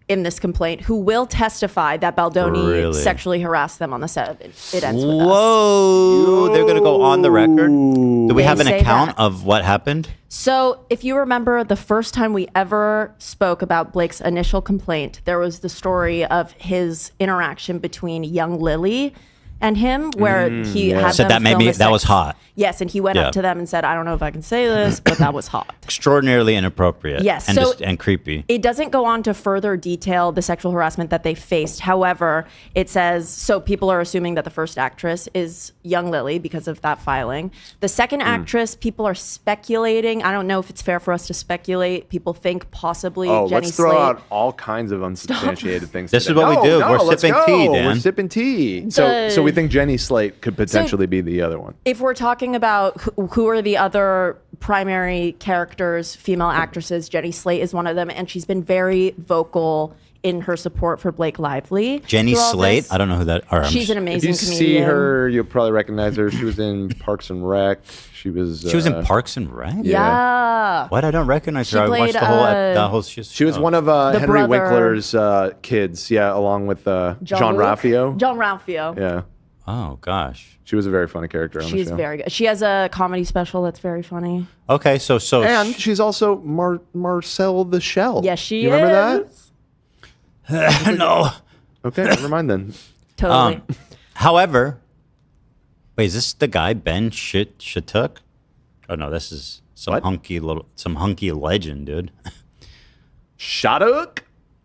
S2: in this complaint who will testify that Baldoni
S1: Really?
S2: sexually harassed them on the set. It ends with us.
S1: Whoa. They're going to go on the record? Do we
S2: They
S1: have an
S2: say
S1: account
S2: that.
S1: of what happened?
S2: So, if you remember the first time we ever spoke about Blake's initial complaint, there was the story of his interaction between young Lily and him, where he had
S1: Said
S2: them
S1: that made
S2: film
S1: me.
S2: a
S1: That was
S2: sex-
S1: hot.
S2: Yes, and he went
S1: Yeah.
S2: up to them and said, "I don't know if I can say this, but that was hot."
S1: Extraordinarily inappropriate.
S2: Yes,
S1: And,
S2: so-
S1: and creepy.
S2: It doesn't go on to further detail the sexual harassment that they faced. However, it says, so people are assuming that the first actress is young Lily because of that filing. The second actress, people are speculating. I don't know if it's fair for us to speculate. People think possibly
S3: Oh,
S2: Jenny
S3: let's throw
S2: Slate.
S3: out all kinds of unsubstantiated things.
S1: This is
S3: today.
S1: what we do. We're
S3: let's
S1: sipping
S3: go.
S1: tea, Dan.
S3: We're sipping tea. So we think Jenny Slate could potentially be the other one.
S2: If we're talking about who are the other primary characters, female actresses, Jenny Slate is one of them, and she's been very vocal in her support for Blake Lively.
S1: Jenny
S2: through all
S1: Slate?
S2: this.
S1: I don't know who that is.
S2: She's an
S3: If
S2: amazing
S3: you
S2: comedian.
S3: see her, you'll probably recognize her. She was in Parks and Rec. She was
S1: in Parks and Rec?
S2: Yeah.
S1: What? I don't recognize
S2: She
S1: her. I watched
S2: played,
S1: the whole
S3: She was
S1: show.
S3: one of
S2: The
S3: Henry
S2: brother.
S3: Winkler's kids, along with John
S2: Luke?
S3: Ralphio.
S2: John Ralphio.
S3: Yeah.
S1: Oh, gosh.
S3: She was a very funny character on the
S2: She's
S3: show.
S2: very good. She has a comedy special that's very funny.
S1: Okay, so
S3: And she's also Marcel the Shell.
S2: Yes, she
S3: You remember that?
S1: no.
S3: Okay, never mind then.
S2: Totally.
S1: However, wait, is this the guy Ben Shatuk? Oh no, this is some hunky legend, dude.
S3: Shatuk?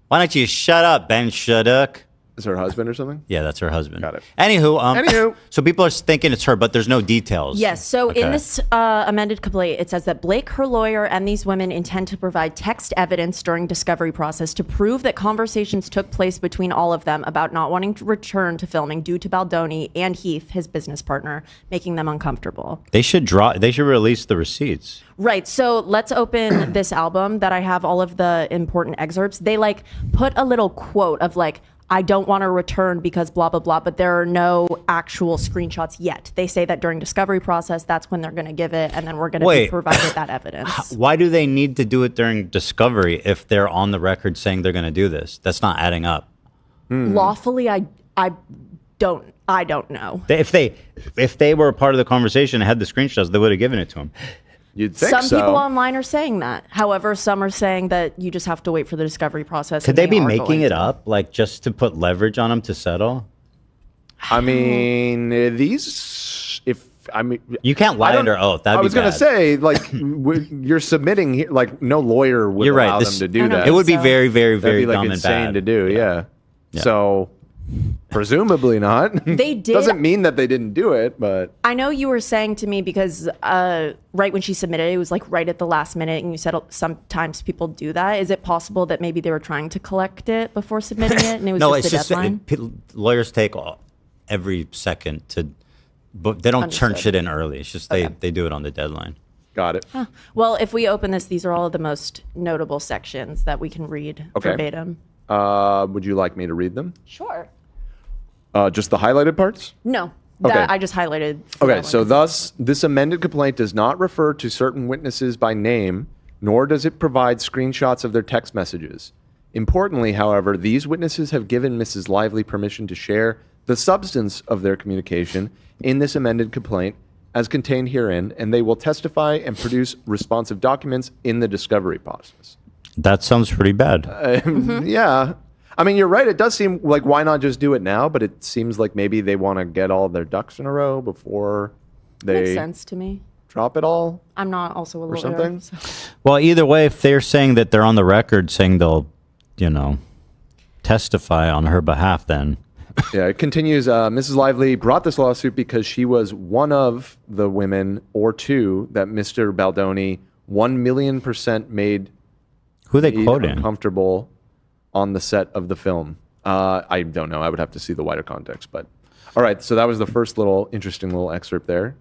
S1: Why don't you shut up, Ben Shatuk?
S3: Is her husband or something?
S1: Yeah, that's her husband.
S3: Got it.
S1: Anywho, so people are thinking it's her, but there's no details.
S2: Yes. So
S1: Okay.
S2: in this amended complaint, it says that Blake, her lawyer, and these women intend to provide text evidence during discovery process to prove that conversations took place between all of them about not wanting to return to filming due to Baldoni and Heath, his business partner, making them uncomfortable.
S1: They should release the receipts.
S2: Right. So let's open this album that I have all of the important excerpts. They put a little quote of I don't want to return because blah, blah, blah, but there are no actual screenshots yet. They say that during discovery process, that's when they're going to give it, and then we're going to be provided that evidence.
S1: Why do they need to do it during discovery if they're on the record saying they're going to do this? That's not adding up.
S2: Lawfully, I don't I don't know.
S1: If they were a part of the conversation and had the screenshots, they would have given it to him.
S3: You'd think
S2: Some
S3: so.
S2: people online are saying that. However, some are saying that you just have to wait for the discovery process.
S1: Could
S2: and
S1: they be
S2: are
S1: making
S2: going
S1: it
S2: to.
S1: up, like just to put leverage on him to settle?
S3: I mean,
S1: you can't lie under oath. That'd
S3: I
S1: be
S3: was gonna
S1: bad.
S3: say, like, you're submitting here, like, no lawyer would
S1: You're right.
S3: allow
S1: This-
S3: them to do that.
S1: It would be very, very,
S3: That'd
S1: very
S3: be, like,
S1: dumb and
S3: insane
S1: bad.
S3: to do. Yeah.
S1: Yeah.
S3: So, presumably not.
S2: They did.
S3: Doesn't mean that they didn't do it, but
S2: I know you were saying to me because right when she submitted it, it was like right at the last minute, and you said sometimes people do that. Is it possible that maybe they were trying to collect it before submitting it, and it was
S1: No,
S2: just
S1: it's
S2: the
S1: just
S2: deadline?
S1: lawyers take every second to, but they don't turn
S2: Understood.
S1: shit in early. It's just they do it on the deadline.
S3: Got it.
S2: Huh. Well, if we open this, these are all of the most notable sections that we can read verbatim.
S3: Would you like me to read them?
S2: Sure.
S3: Just the highlighted parts?
S2: No,
S3: Okay.
S2: that I just highlighted. for
S3: Okay,
S2: that
S3: so
S2: one.
S3: thus, this amended complaint does not refer to certain witnesses by name, nor does it provide screenshots of their text messages. Importantly, however, these witnesses have given Mrs. Lively permission to share the substance of their communication in this amended complaint as contained herein, and they will testify and produce responsive documents in the discovery process.
S1: That sounds pretty bad.
S3: Yeah. I mean, you're right. It does seem like why not just do it now? But it seems like maybe they want to get all their ducks in a row before they
S2: Makes sense to me.
S3: drop it all.
S2: I'm not also a
S3: Or
S2: lawyer.
S3: something?
S2: so-
S1: Well, either way, if they're saying that they're on the record saying they'll, testify on her behalf, then
S3: Yeah, it continues. Mrs. Lively brought this lawsuit because she was one of the women or two that Mr. Baldoni 1,000,000% made
S1: who are they quoting?
S3: uncomfortable on the set of the film. I don't know. I would have to see the wider context. But all right, so that was the first interesting little excerpt there.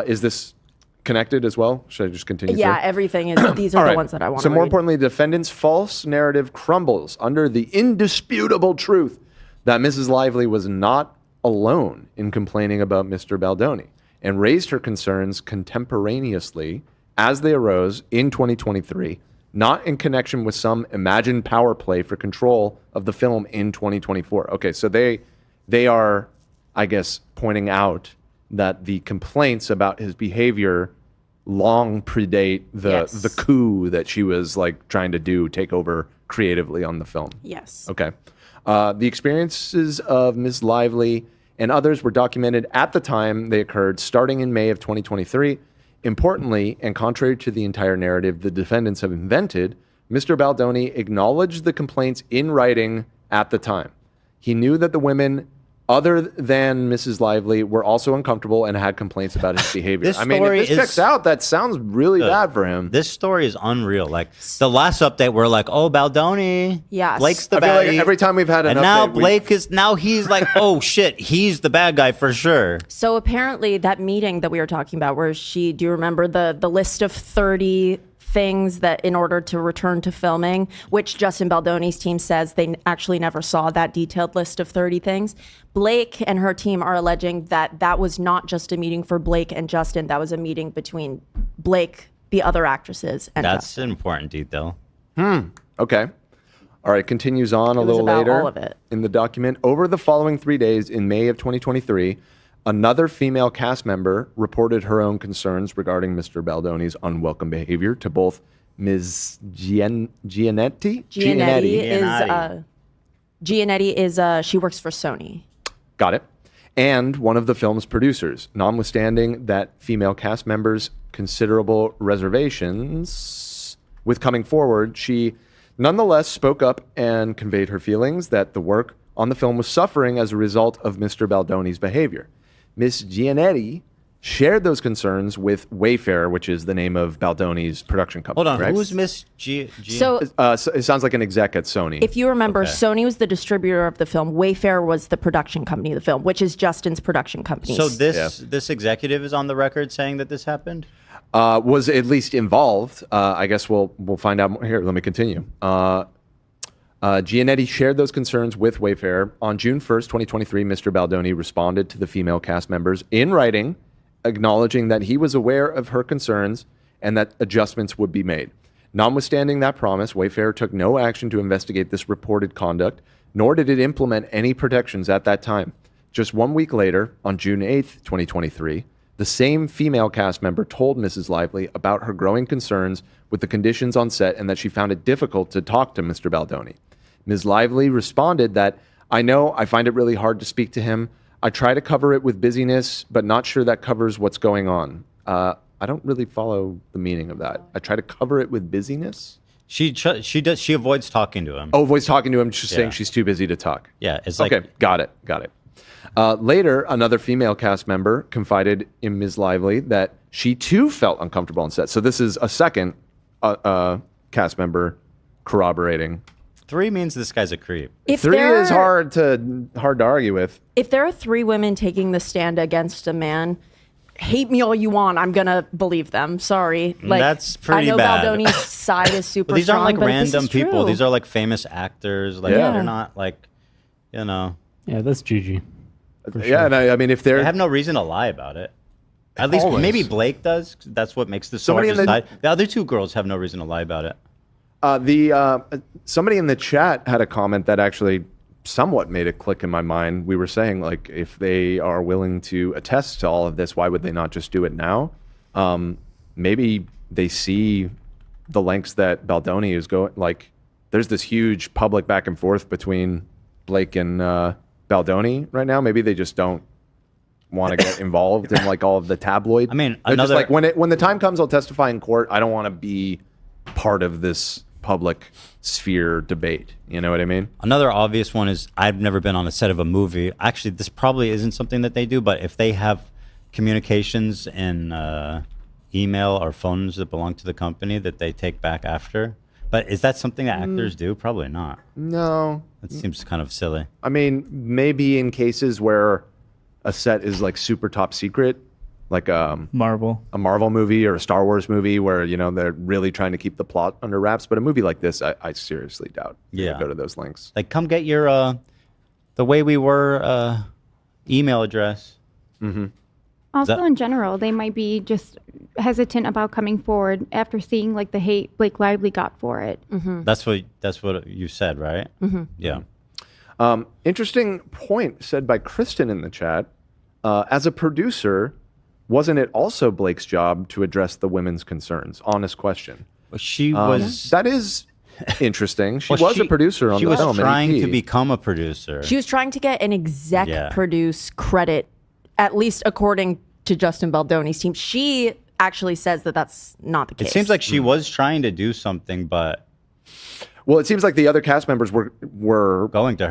S3: Is this connected as well? Should I just continue?
S2: Yeah,
S3: through?
S2: everything is. These are
S3: All
S2: the
S3: right.
S2: ones that I want
S3: So
S2: to
S3: more
S2: read.
S3: importantly, the defendant's false narrative crumbles under the indisputable truth that Mrs. Lively was not alone in complaining about Mr. Baldoni and raised her concerns contemporaneously as they arose in 2023, not in connection with some imagined power play for control of the film in 2024. Okay, so they are, I guess, pointing out that the complaints about his behavior long predate the coup that she was like trying to take over creatively on the film.
S2: Yes.
S3: Okay. The experiences of Ms. Lively and others were documented at the time they occurred, starting in May of 2023. Importantly, and contrary to the entire narrative the defendants have invented, Mr. Baldoni acknowledged the complaints in writing at the time. He knew that the women other than Mrs. Lively were also uncomfortable and had complaints about his behavior.
S1: This
S3: I mean,
S1: story
S3: if this
S1: is-
S3: checks out, that sounds really bad for him.
S1: This story is unreal. Like the last update, we're like, "Oh, Baldoni,
S2: Yes.
S1: Blake's the
S3: I feel
S1: bad."
S3: like every time we've had an
S1: and now
S3: update,
S1: Blake is he's like, "Oh shit, he's the bad guy for sure."
S2: So apparently that meeting that we were talking about where do you remember the list of 30 things that in order to return to filming, which Justin Baldoni's team says they actually never saw that detailed list of 30 things. Blake and her team are alleging that that was not just a meeting for Blake and Justin. That was a meeting between Blake, the other actresses, and
S1: That's
S2: Justin.
S1: an important detail.
S3: Okay. All right, continues on a
S2: It was
S3: little
S2: about
S3: later
S2: all of it.
S3: in the document. Over the following 3 days in May of 2023, another female cast member reported her own concerns regarding Mr. Baldoni's unwelcome behavior to both Ms. Gianetti.
S2: Gianetti is she works for Sony.
S3: Got it. And one of the film's producers, notwithstanding that female cast members' considerable reservations with coming forward, she nonetheless spoke up and conveyed her feelings that the work on the film was suffering as a result of Mr. Baldoni's behavior. Miss Gianetti shared those concerns with Wayfair, which is the name of Baldoni's production company.
S1: Hold on,
S3: right?
S1: who's Miss G?
S2: So
S3: So it sounds like an exec at Sony.
S2: if you remember,
S1: Okay.
S2: Sony was the distributor of the film. Wayfair was the production company of the film, which is Justin's production company.
S1: So this executive is on the record saying that this happened.
S3: Was at least involved. I guess we'll find out more. Here, let me continue. Gianetti shared those concerns with Wayfair. On June 1st, 2023, Mr. Baldoni responded to the female cast members in writing, acknowledging that he was aware of her concerns and that adjustments would be made. Notwithstanding that promise, Wayfair took no action to investigate this reported conduct, nor did it implement any protections at that time. Just 1 week later, on June 8th, 2023, the same female cast member told Mrs. Lively about her growing concerns with the conditions on set and that she found it difficult to talk to Mr. Baldoni. Ms. Lively responded that, I know I find it really hard to speak to him. I try to cover it with busyness, but not sure that covers what's going on. I don't really follow the meaning of that. I try to cover it with busyness.
S1: She avoids talking to him.
S3: Oh, avoids talking to him, just saying she's too busy to talk.
S1: Yeah, it's like
S3: okay, got it. Later, another female cast member confided in Ms. Lively that she too felt uncomfortable on set. So this is a second cast member corroborating.
S1: 3 means this guy's a creep.
S2: If
S3: 3
S2: there
S3: is hard to argue with.
S2: If there are 3 women taking the stand against a man, hate me all you want, I'm gonna believe them. Sorry, like
S1: that's pretty
S2: I know
S1: bad.
S2: Baldoni's side is super.
S1: These aren't
S2: strong,
S1: like
S2: but
S1: random
S2: this is
S1: people.
S2: true.
S1: These are like famous actors. Like they're not like, you know.
S9: Yeah, that's Gigi.
S3: Yeah, and I mean, if
S1: they have no reason to lie about it. At least maybe Blake does. 'Cause that's what makes the
S3: Somebody
S1: sword
S3: in the-
S1: decide. The other 2 girls have no reason to lie about it.
S3: Somebody in the chat had a comment that actually somewhat made it click in my mind. We were saying, like, if they are willing to attest to all of this, why would they not just do it now? Maybe they see the lengths that Baldoni is going. Like, there's this huge public back and forth between Blake and Baldoni right now. Maybe they just don't want to get involved in like all of the tabloid.
S1: I mean,
S3: they're just like when the time comes, I'll testify in court. I don't want to be part of this public sphere debate. You know what I mean?
S1: Another obvious one is I've never been on a set of a movie. Actually, this probably isn't something that they do, but if they have communications in email or phones that belong to the company that they take back after. But is that something that actors do? Probably not.
S3: No.
S1: That seems kind of silly.
S3: I mean, maybe in cases where a set is like super top secret, like a Marvel movie or a Star Wars movie where, you know, they're really trying to keep the plot under wraps. But a movie like this, I seriously doubt they would go to those lengths.
S1: Like, come get your The Way We Were email address.
S3: Mm-hmm.
S11: Also, in general, they might be just hesitant about coming forward after seeing like the hate Blake Lively got for it.
S2: Mm-hmm.
S1: That's what you said, right?
S2: Mm-hmm.
S1: Yeah.
S3: Interesting point said by Kristen in the chat. As a producer, wasn't it also Blake's job to address the women's concerns? Honest question.
S1: She was.
S3: That is interesting. She
S1: Well,
S3: was a producer on the film.
S1: She was trying
S3: an EP.
S1: to become a producer.
S2: She was trying to get an exec produce credit, at least according to Justin Baldoni's team. She actually says that that's not the case.
S1: It seems like she was trying to do something, but
S3: well, it seems like the other cast members were
S1: going to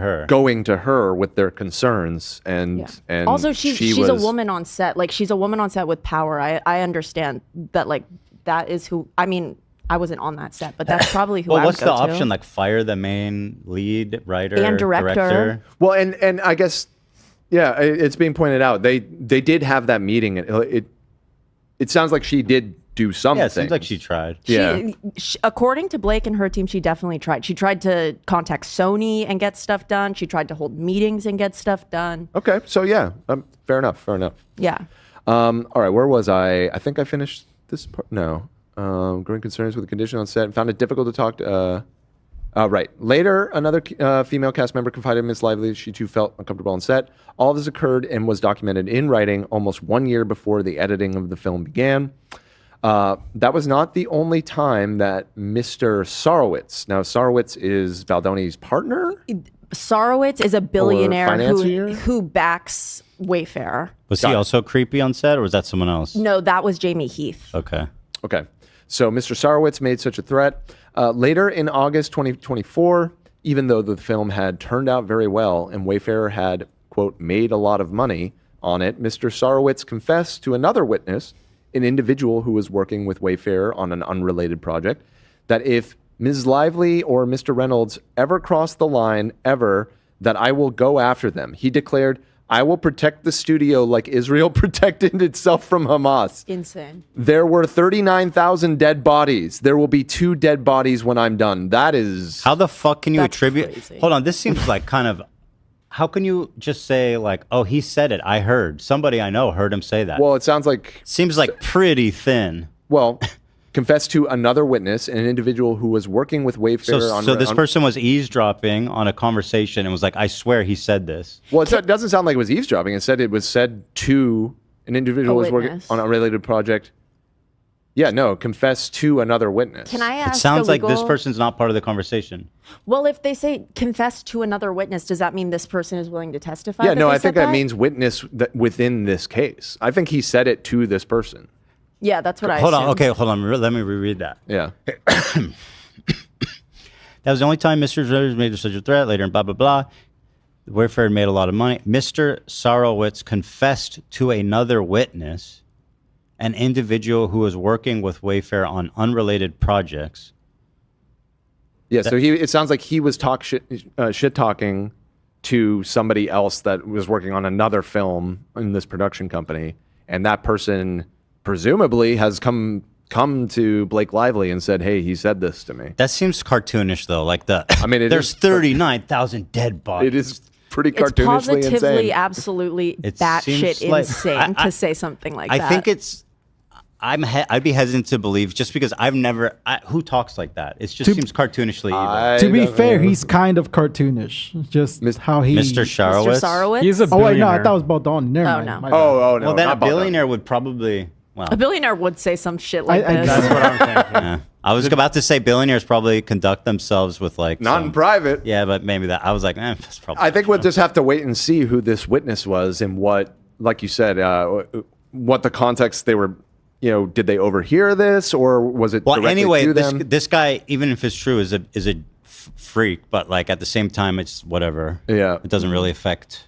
S1: her
S3: with their concerns, and
S2: also she's a woman on set. Like, she's a woman on set with power. I understand that. Like, that is who. I mean, I wasn't on that set, but that's probably who.
S1: Well,
S2: I
S1: what's
S2: would
S1: the
S2: go to.
S1: option? Like, fire the main lead writer
S2: And director.
S3: Well, and I guess, yeah, it's being pointed out. They did have that meeting. It sounds like she did do something.
S1: Yeah, it seems like she tried.
S2: She, according to Blake and her team, she definitely tried. She tried to contact Sony and get stuff done. She tried to hold meetings and get stuff done.
S3: Okay, so yeah, fair enough.
S2: Yeah.
S3: All right, where was I? I think I finished this part. No. Growing concerns with the condition on set and found it difficult to talk to. Right. Later, another female cast member confided in Ms. Lively she too felt uncomfortable on set. All of this occurred and was documented in writing almost 1 year before the editing of the film began. That was not the only time that Mr. Sarowitz, now Sarowitz is Baldoni's partner?
S2: Sarowitz is a billionaire
S3: financier?
S2: who backs Wayfair.
S1: Was he also creepy on set, or was that someone else?
S2: No, that was Jamie Heath.
S1: Okay.
S3: So Mr. Sarowitz made such a threat. Later in August 2024, even though the film had turned out very well and Wayfair had, quote, made a lot of money on it, Mr. Sarowitz confessed to another witness, an individual who was working with Wayfair on an unrelated project, that if Ms. Lively or Mr. Reynolds ever cross the line, that I will go after them. He declared, I will protect the studio like Israel protected itself from Hamas.
S2: Insane.
S3: There were 39,000 dead bodies. There will be 2 dead bodies when I'm done. That is...
S1: How the fuck can you attribute... Crazy. Hold on, this seems like kind of... How can you just say like, oh, he said it, I heard. Somebody I know heard him say that.
S3: Well, it sounds like...
S1: Seems like pretty thin.
S3: Well, confessed to another witness, an individual who was working with Wayfair
S1: So this person was eavesdropping on a conversation and was like, I swear he said this.
S3: Well, it doesn't sound like it was eavesdropping. It said it was said to an individual who was working on a related project. Yeah, no, confess to another witness.
S2: Can I ask?
S1: It sounds like this person's not part of the conversation.
S2: Well, if they say confess to another witness, does that mean this person is willing to testify?
S3: Yeah, no, I think that means witness within this case. I think he said it to this person.
S2: Yeah, that's what I
S1: Hold on.
S2: assumed.
S1: Okay, hold on. Let me reread that.
S3: Yeah.
S1: That was the only time Mr. Rose made such a threat. Later, and blah, blah, blah. The Wayfair made a lot of money. Mr. Sarowitz confessed to another witness, an individual who was working with Wayfair on unrelated projects.
S3: Yeah, so it sounds like he was shit talking to somebody else that was working on another film in this production company, and that person presumably has come to Blake Lively and said, "Hey, he said this to me."
S1: That seems cartoonish, though. Like there's 39,000 dead bodies.
S3: It is pretty
S2: It's
S3: cartoonishly
S2: positively,
S3: insane.
S2: absolutely
S1: It
S2: batshit
S1: seems like-
S2: insane to say something like that.
S1: I think I'd be hesitant to believe just because who talks like that? It just seems cartoonishly evil.
S13: To be fair, he's kind of cartoonish. Just how he...
S1: Mr. Sarowitz?
S2: Mr. Sarowitz?
S13: He's a billionaire. Oh, wait, no, I thought it was Baldoni. Never mind.
S2: no.
S13: My bad.
S3: Oh, no.
S1: Well, then a
S3: not Baldoni.
S1: billionaire would probably... Well,
S2: A billionaire would say some shit like this.
S8: That's what I'm thinking.
S1: yeah. I was about to say billionaires probably conduct themselves with like...
S3: Not in private.
S1: Yeah, but maybe that... I was like, that's probably...
S3: I think we'll just have to wait and see who this witness was and what, like you said, what the context they were... did they overhear this, or was it?
S1: Well,
S3: directly
S1: anyway,
S3: to them?
S1: this guy, even if it's true, is a freak. But like at the same time, it's whatever.
S3: Yeah,
S1: it doesn't really affect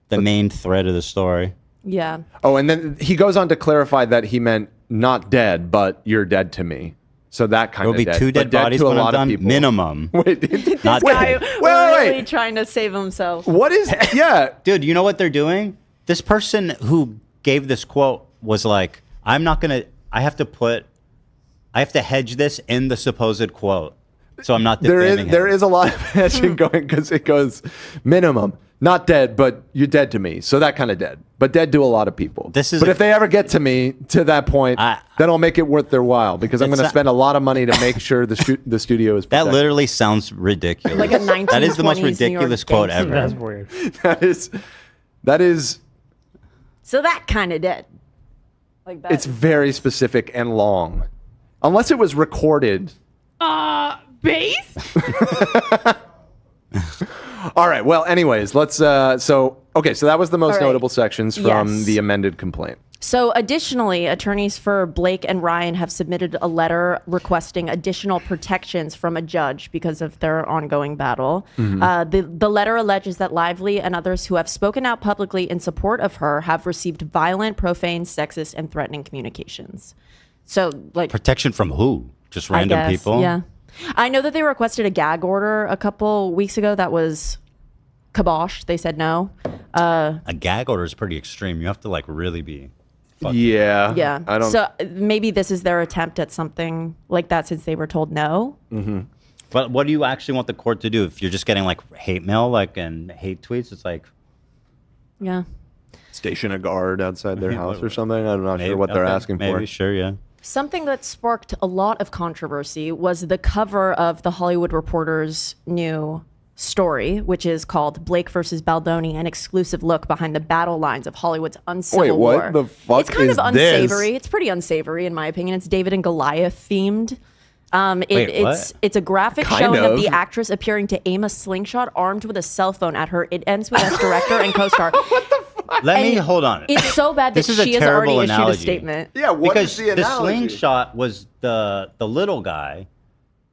S1: the main thread of the story.
S2: Yeah.
S3: Oh, and then he goes on to clarify that he meant not dead, but you're dead to me. So that kind
S1: There'll
S3: of
S1: be
S3: dead.
S1: 2 dead
S3: but dead
S1: bodies
S3: to a
S1: when I'm
S3: lot of
S1: done.
S3: people.
S1: Minimum.
S3: Wait,
S2: This
S1: Not
S2: guy
S1: dead.
S2: really trying to save himself.
S3: What is? Yeah,
S1: dude. You know what they're doing? This person who gave this quote was like, "I'm not gonna. I have to hedge this in the supposed quote, so I'm not defaming
S3: there
S1: him."
S3: is a lot of hedging going because it goes minimum, not dead, but you're dead to me. So that kind of dead, but dead to a lot of people. But if they ever get to me to that point, then I'll make it worth their while because I'm going to spend a lot lot of money to make sure the studio is protected.
S1: That literally sounds ridiculous.
S2: Like a
S1: That is the most
S2: 1920s New York
S1: ridiculous quote
S2: gangster.
S1: ever.
S8: That's weird.
S3: that is.
S2: So that kind of dead. Like that.
S3: It's very specific and long, unless it was recorded.
S4: Base?
S3: All right. Well, anyways, let's. So that was the most
S2: All right.
S3: notable sections from
S2: Yes.
S3: the amended complaint.
S2: So additionally, attorneys for Blake and Ryan have submitted a letter requesting additional protections from a judge because of their ongoing battle. The letter alleges that Lively and others who have spoken out publicly in support of her have received violent, profane, sexist, and threatening communications. So, like,
S1: Protection from who? Just
S2: I
S1: random
S2: guess,
S1: people?
S2: Yeah. I know that they requested a gag order a couple weeks ago that was kiboshed. They said no.
S1: A gag order is pretty extreme. You have to like really be.
S3: Yeah.
S2: Yeah.
S3: I don't.
S2: So maybe this is their attempt at something like that since they were told no.
S3: Mm-hmm.
S1: But what do you actually want the court to do? If you're just getting like hate mail, and hate tweets, it's like
S2: Yeah.
S3: Station a guard outside their house or something. I'm not sure what they're asking for.
S1: Maybe, sure, yeah.
S2: Something that sparked a lot of controversy was the cover of the Hollywood Reporter's new story, which is called Blake versus Baldoni, an exclusive look behind the battle lines of Hollywood's uncivil
S3: Wait,
S2: war.
S3: what the fuck
S2: It's kind
S3: is
S2: of unsavory. It's pretty unsavory in my opinion. It's David and Goliath themed. It's a graphic
S3: Kind
S2: showing of
S3: of.
S2: the actress appearing to aim a slingshot armed with a cell phone at her. It ends with us director and co-star.
S1: Let me hold on.
S2: It's so bad that
S1: This is a
S2: she has already
S1: terrible
S2: issued a
S1: analogy.
S2: statement.
S3: Yeah, what
S1: because
S3: is the analogy?
S1: slingshot was the little guy,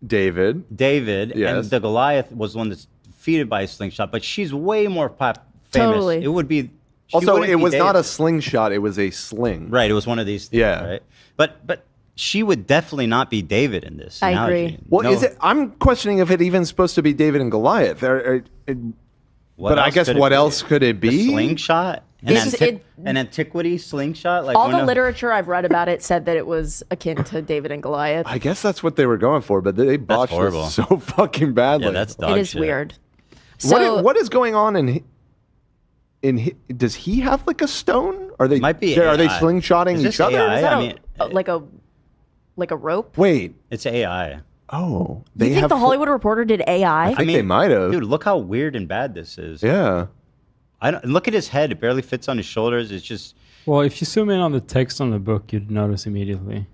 S3: David,
S1: and the Goliath was the one that's defeated by a slingshot. But she's way more famous.
S2: Totally.
S1: It would be. she
S3: Also,
S1: wouldn't
S3: it
S1: be
S3: was not
S1: David.
S3: a slingshot; it was a sling.
S1: Right. It was one of these. Things,
S3: Yeah.
S1: Right. But she would definitely not be David in this.
S2: I
S1: analogy.
S2: agree.
S3: Well,
S1: No.
S3: is it? I'm questioning if it even supposed to be David and Goliath.
S1: What
S3: But I
S1: else
S3: guess
S1: could it
S3: what
S1: be?
S3: else could it
S1: The
S3: be?
S1: slingshot. An antiquity slingshot. Like
S2: All
S1: when
S2: the
S1: a-
S2: literature I've read about it said that it was akin to David and Goliath.
S3: I guess that's what they were going for, but they botched
S1: horrible.
S3: this so fucking badly.
S1: Yeah, that's dog
S2: It is
S1: shit.
S2: weird. So
S3: What is going on does he have like a stone? Are they
S1: Might be
S3: Are they
S1: AI.
S3: slingshotting
S1: Is this
S3: each other?
S1: AI?
S2: is that
S1: I mean,
S2: like a like a rope.
S3: Wait,
S1: it's AI.
S3: Oh,
S2: You think the Hollywood Reporter did AI?
S3: I think they might have.
S1: Dude, look how weird and bad this is.
S3: Yeah.
S1: I don't look at his head; it barely fits on his shoulders. It's just.
S9: Well, if you zoom in on the text on the book, you'd notice immediately.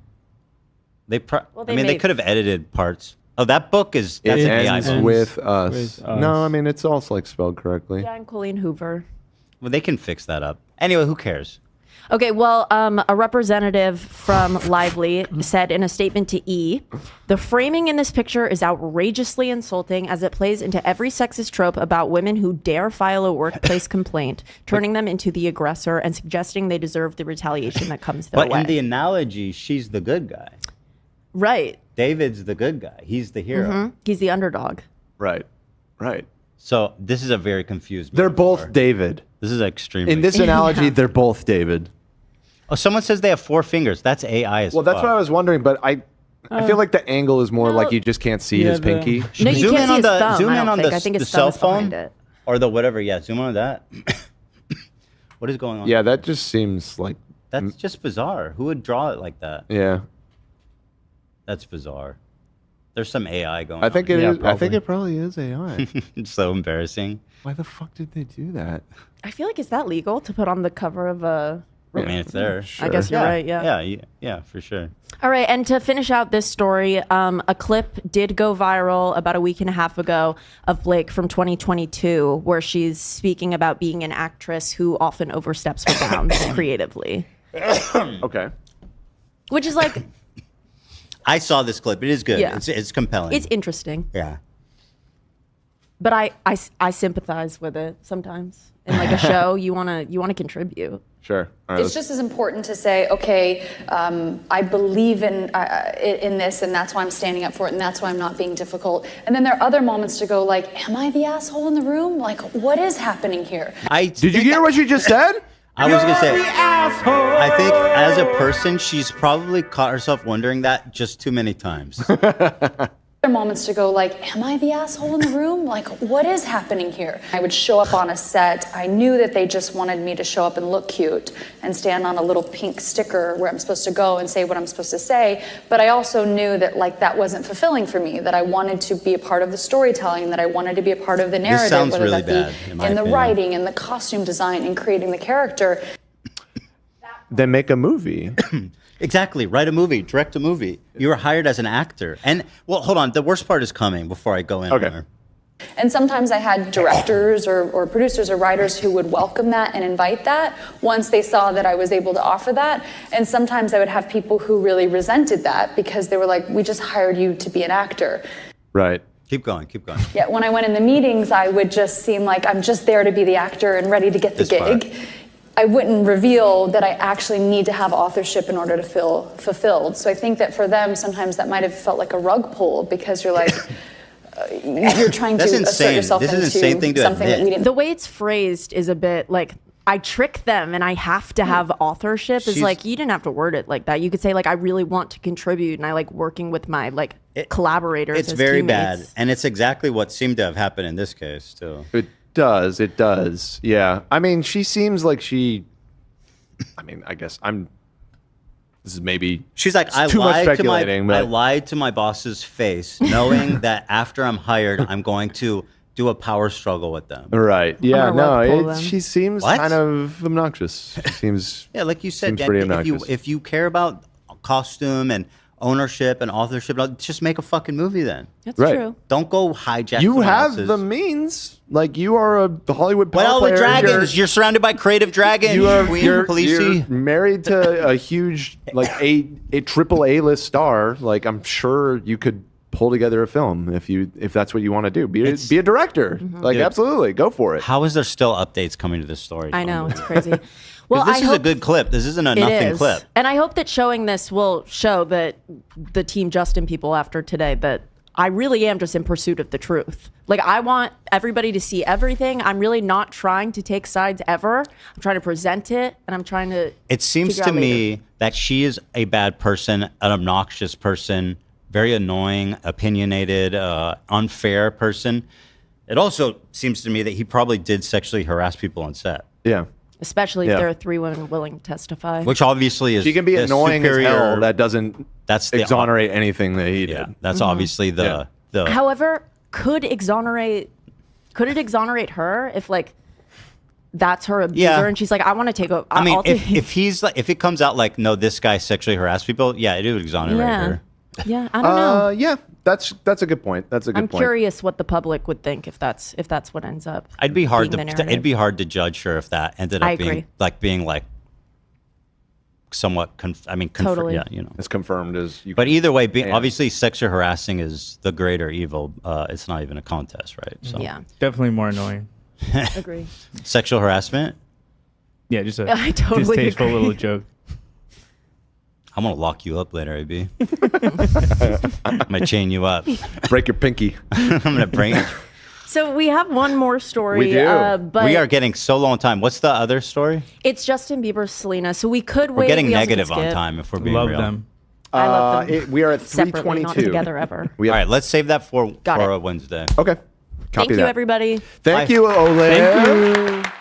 S1: They
S2: they
S1: they could have edited parts. Oh, that book is that's
S3: It
S1: an AI
S3: ends
S1: book.
S3: with us.
S9: With us.
S3: No, I mean it's also like spelled correctly.
S2: Yeah, and Colleen Hoover.
S1: Well, they can fix that up. Anyway, who cares?
S2: Okay, well, a representative from Lively said in a statement to E, the framing in this picture is outrageously insulting as it plays into every sexist trope about women who dare file a workplace complaint, turning them into the aggressor and suggesting they deserve the retaliation that comes their
S1: But
S2: way.
S1: in the analogy, she's the good guy.
S2: Right.
S1: David's the good guy. He's the hero.
S2: Mhm. He's the underdog.
S3: Right. Right.
S1: So this is a very confused.
S3: They're both David.
S1: This is extremely.
S3: In this analogy, they're both David.
S1: Oh, someone says they have 4 fingers. That's AI as
S3: Well, that's
S1: fuck.
S3: what I was wondering, but I feel like the angle is more like you just can't see his pinky.
S2: No, you
S1: zoom
S2: can't
S1: in
S2: see
S1: on
S2: his
S1: the
S2: thumb,
S1: zoom
S2: I
S1: in
S2: don't
S1: on
S2: think.
S1: the,
S2: I think
S1: the
S2: his thumb
S1: cell
S2: is behind
S1: phone
S2: it.
S1: or the whatever. Yeah, zoom in on that. What is going on?
S3: Yeah, that just seems like
S1: That's just bizarre. Who would draw it like that?
S3: yeah.
S1: That's bizarre. There's some AI going.
S3: I think
S1: on.
S3: it is. I think it probably is AI.
S1: It's so embarrassing.
S3: Why the fuck did they do that?
S2: I feel like, is that legal to put on the cover of a...
S1: I mean, it's there.
S2: I guess you're right, yeah.
S1: Yeah, for sure.
S2: All right, and to finish out this story, a clip did go viral about a week and a half ago of Blake from 2022, where she's speaking about being an actress who often oversteps her bounds creatively.
S3: Okay.
S2: Which is like...
S1: I saw this clip. It is good.
S2: Yeah.
S1: It's compelling.
S2: It's interesting.
S1: Yeah.
S2: But I sympathize with it sometimes. In like a show, you wanna contribute.
S3: Sure. All right,
S14: It's just as important to say, okay, I believe in this, and that's why I'm standing up for it, and that's why I'm not being difficult. And then there are other moments to go, like, am I the asshole in the room? Like, what is happening here?
S3: Did you hear what she just said?
S1: I was gonna say.
S14: You're the asshole!
S1: I think as a person, she's probably caught herself wondering that just too many times.
S14: Other moments to go, like, am I the asshole in the room? Like, what is happening here? I would show up on a set. I knew that they just wanted me to show up and look cute and stand on a little pink sticker where I'm supposed to go and say what I'm supposed to say. But I also knew that, like, that wasn't fulfilling for me, that I wanted to be a part of the storytelling, that I wanted to be a part of the narrative,
S1: sounds
S14: whether
S1: really
S14: that
S1: bad,
S14: be
S1: in my
S14: in the
S1: opinion.
S14: writing and the costume design and creating the character.
S3: Then make a movie.
S1: Exactly. Write a movie. Direct a movie. You were hired as an actor. And, well, hold on. The worst part is coming before I go in.
S3: Okay.
S1: There.
S14: And sometimes I had directors or producers or writers who would welcome that and invite that once they saw that I was able to offer that. And sometimes I would have people who really resented that because they were like, we just hired you to be an actor.
S3: Right.
S1: Keep going. Keep going.
S14: Yet when I went in the meetings, I would just seem like I'm just there to be the actor and ready to get the
S1: This part.
S14: gig. I wouldn't reveal that I actually need to have authorship in order to feel fulfilled. So I think that for them, sometimes that might have felt like a rug pull because you're like, you're trying to
S1: That's
S14: assert
S1: insane.
S14: yourself
S1: This is
S14: into
S1: an insane thing to
S14: something that
S1: admit.
S14: we didn't.
S2: The way it's phrased is a bit like I trick them and I have to have authorship. Is
S1: She's-
S2: like you didn't have to word it like that. You could say like I really want to contribute and I like working with my like collaborators.
S1: It's
S2: as
S1: very
S2: teammates.
S1: bad. And it's exactly what seemed to have happened in this case, too.
S3: It does. It does. Yeah. I mean, she seems like she. I mean, I guess I'm. This is maybe.
S1: She's like, I
S3: too much
S1: lied to my
S3: speculating,
S1: I
S3: but
S1: lied to my boss's face, knowing that after I'm hired, I'm going to do a power struggle with them.
S3: right. Yeah.
S2: gonna
S3: No.
S2: rug pull them.
S3: She seems
S1: What?
S3: kind of obnoxious. She seems.
S1: Yeah, like you said,
S3: Seems
S1: Dan,
S3: pretty
S1: if you
S3: obnoxious.
S1: if you care about costume and ownership and authorship, just make a fucking movie then.
S2: That's
S3: Right.
S2: true.
S1: Don't go hijack.
S3: You
S1: someone
S3: have
S1: else's.
S3: the means. Like you are the Hollywood power
S1: Well, the
S3: player.
S1: dragons. You're surrounded by creative dragons.
S3: You are
S1: Queen
S3: you're
S1: Khaleesi.
S3: married to a huge like a triple A list star. Like I'm sure you could pull together a film if that's what you want to do. Be a director. Like
S1: Dude.
S3: absolutely go for it.
S1: How is there still updates coming to this story?
S2: I know it's crazy.
S1: Well,
S2: Well,
S1: this
S2: I
S1: is a
S2: hope
S1: good clip. This isn't a
S2: it
S1: nothing
S2: is.
S1: clip.
S2: And I hope that showing this will show that the Team Justin people after today that I really am just in pursuit of the truth. Like I want everybody to see everything. I'm really not trying to take sides ever. I'm trying to present it and I'm trying to
S1: It seems
S2: figure
S1: to
S2: out later.
S1: me that she is a bad person, an obnoxious person, very annoying, opinionated, unfair person. It also seems to me that he probably did sexually harass people on set.
S3: Yeah.
S2: especially if there are 3 women willing to testify.
S1: Which obviously is
S3: She can be
S1: the
S3: annoying
S1: superior,
S3: as hell. That doesn't
S1: the
S3: exonerate anything that he did.
S1: That's obviously the.
S2: However, could it exonerate her if like that's her abuser and she's like, I want to take over.
S1: I mean, if it comes out like, no, this guy sexually harassed people, it would exonerate her.
S2: Yeah, I don't know.
S3: Yeah, that's a good point. That's a good point.
S2: I'm curious what the public would think if that's what ends up.
S1: It'd be hard to judge her if that ended up being somewhat.
S2: Totally.
S1: Yeah,
S3: as confirmed as you.
S1: But either way, obviously, sexual harassing is the greater evil. It's not even a contest, right? So
S8: definitely more annoying.
S2: Agree.
S1: Sexual harassment.
S8: Yeah, just a
S2: I totally
S8: distasteful
S2: agree.
S8: little joke.
S1: I'm gonna lock you up later, AB. I'm gonna chain you up.
S3: Break your pinky.
S1: I'm gonna bring it.
S2: So we have one more story.
S1: We do.
S2: But
S1: We are getting so low on time. What's the other story?
S2: it's Justin Bieber's Selena. So we could wait.
S1: We're getting
S2: we also
S1: negative
S2: could
S1: on
S2: skip.
S1: time if we're being
S8: Love
S1: real.
S8: them.
S2: I love them.
S3: We are at
S2: Separately,
S3: 3:22.
S2: not together ever.
S1: All right, let's save that for
S2: Got it.
S1: a Wednesday.
S3: Okay.
S2: Thank you, everybody.
S3: Thank
S1: Bye.
S3: you, Olay.
S8: Thank you.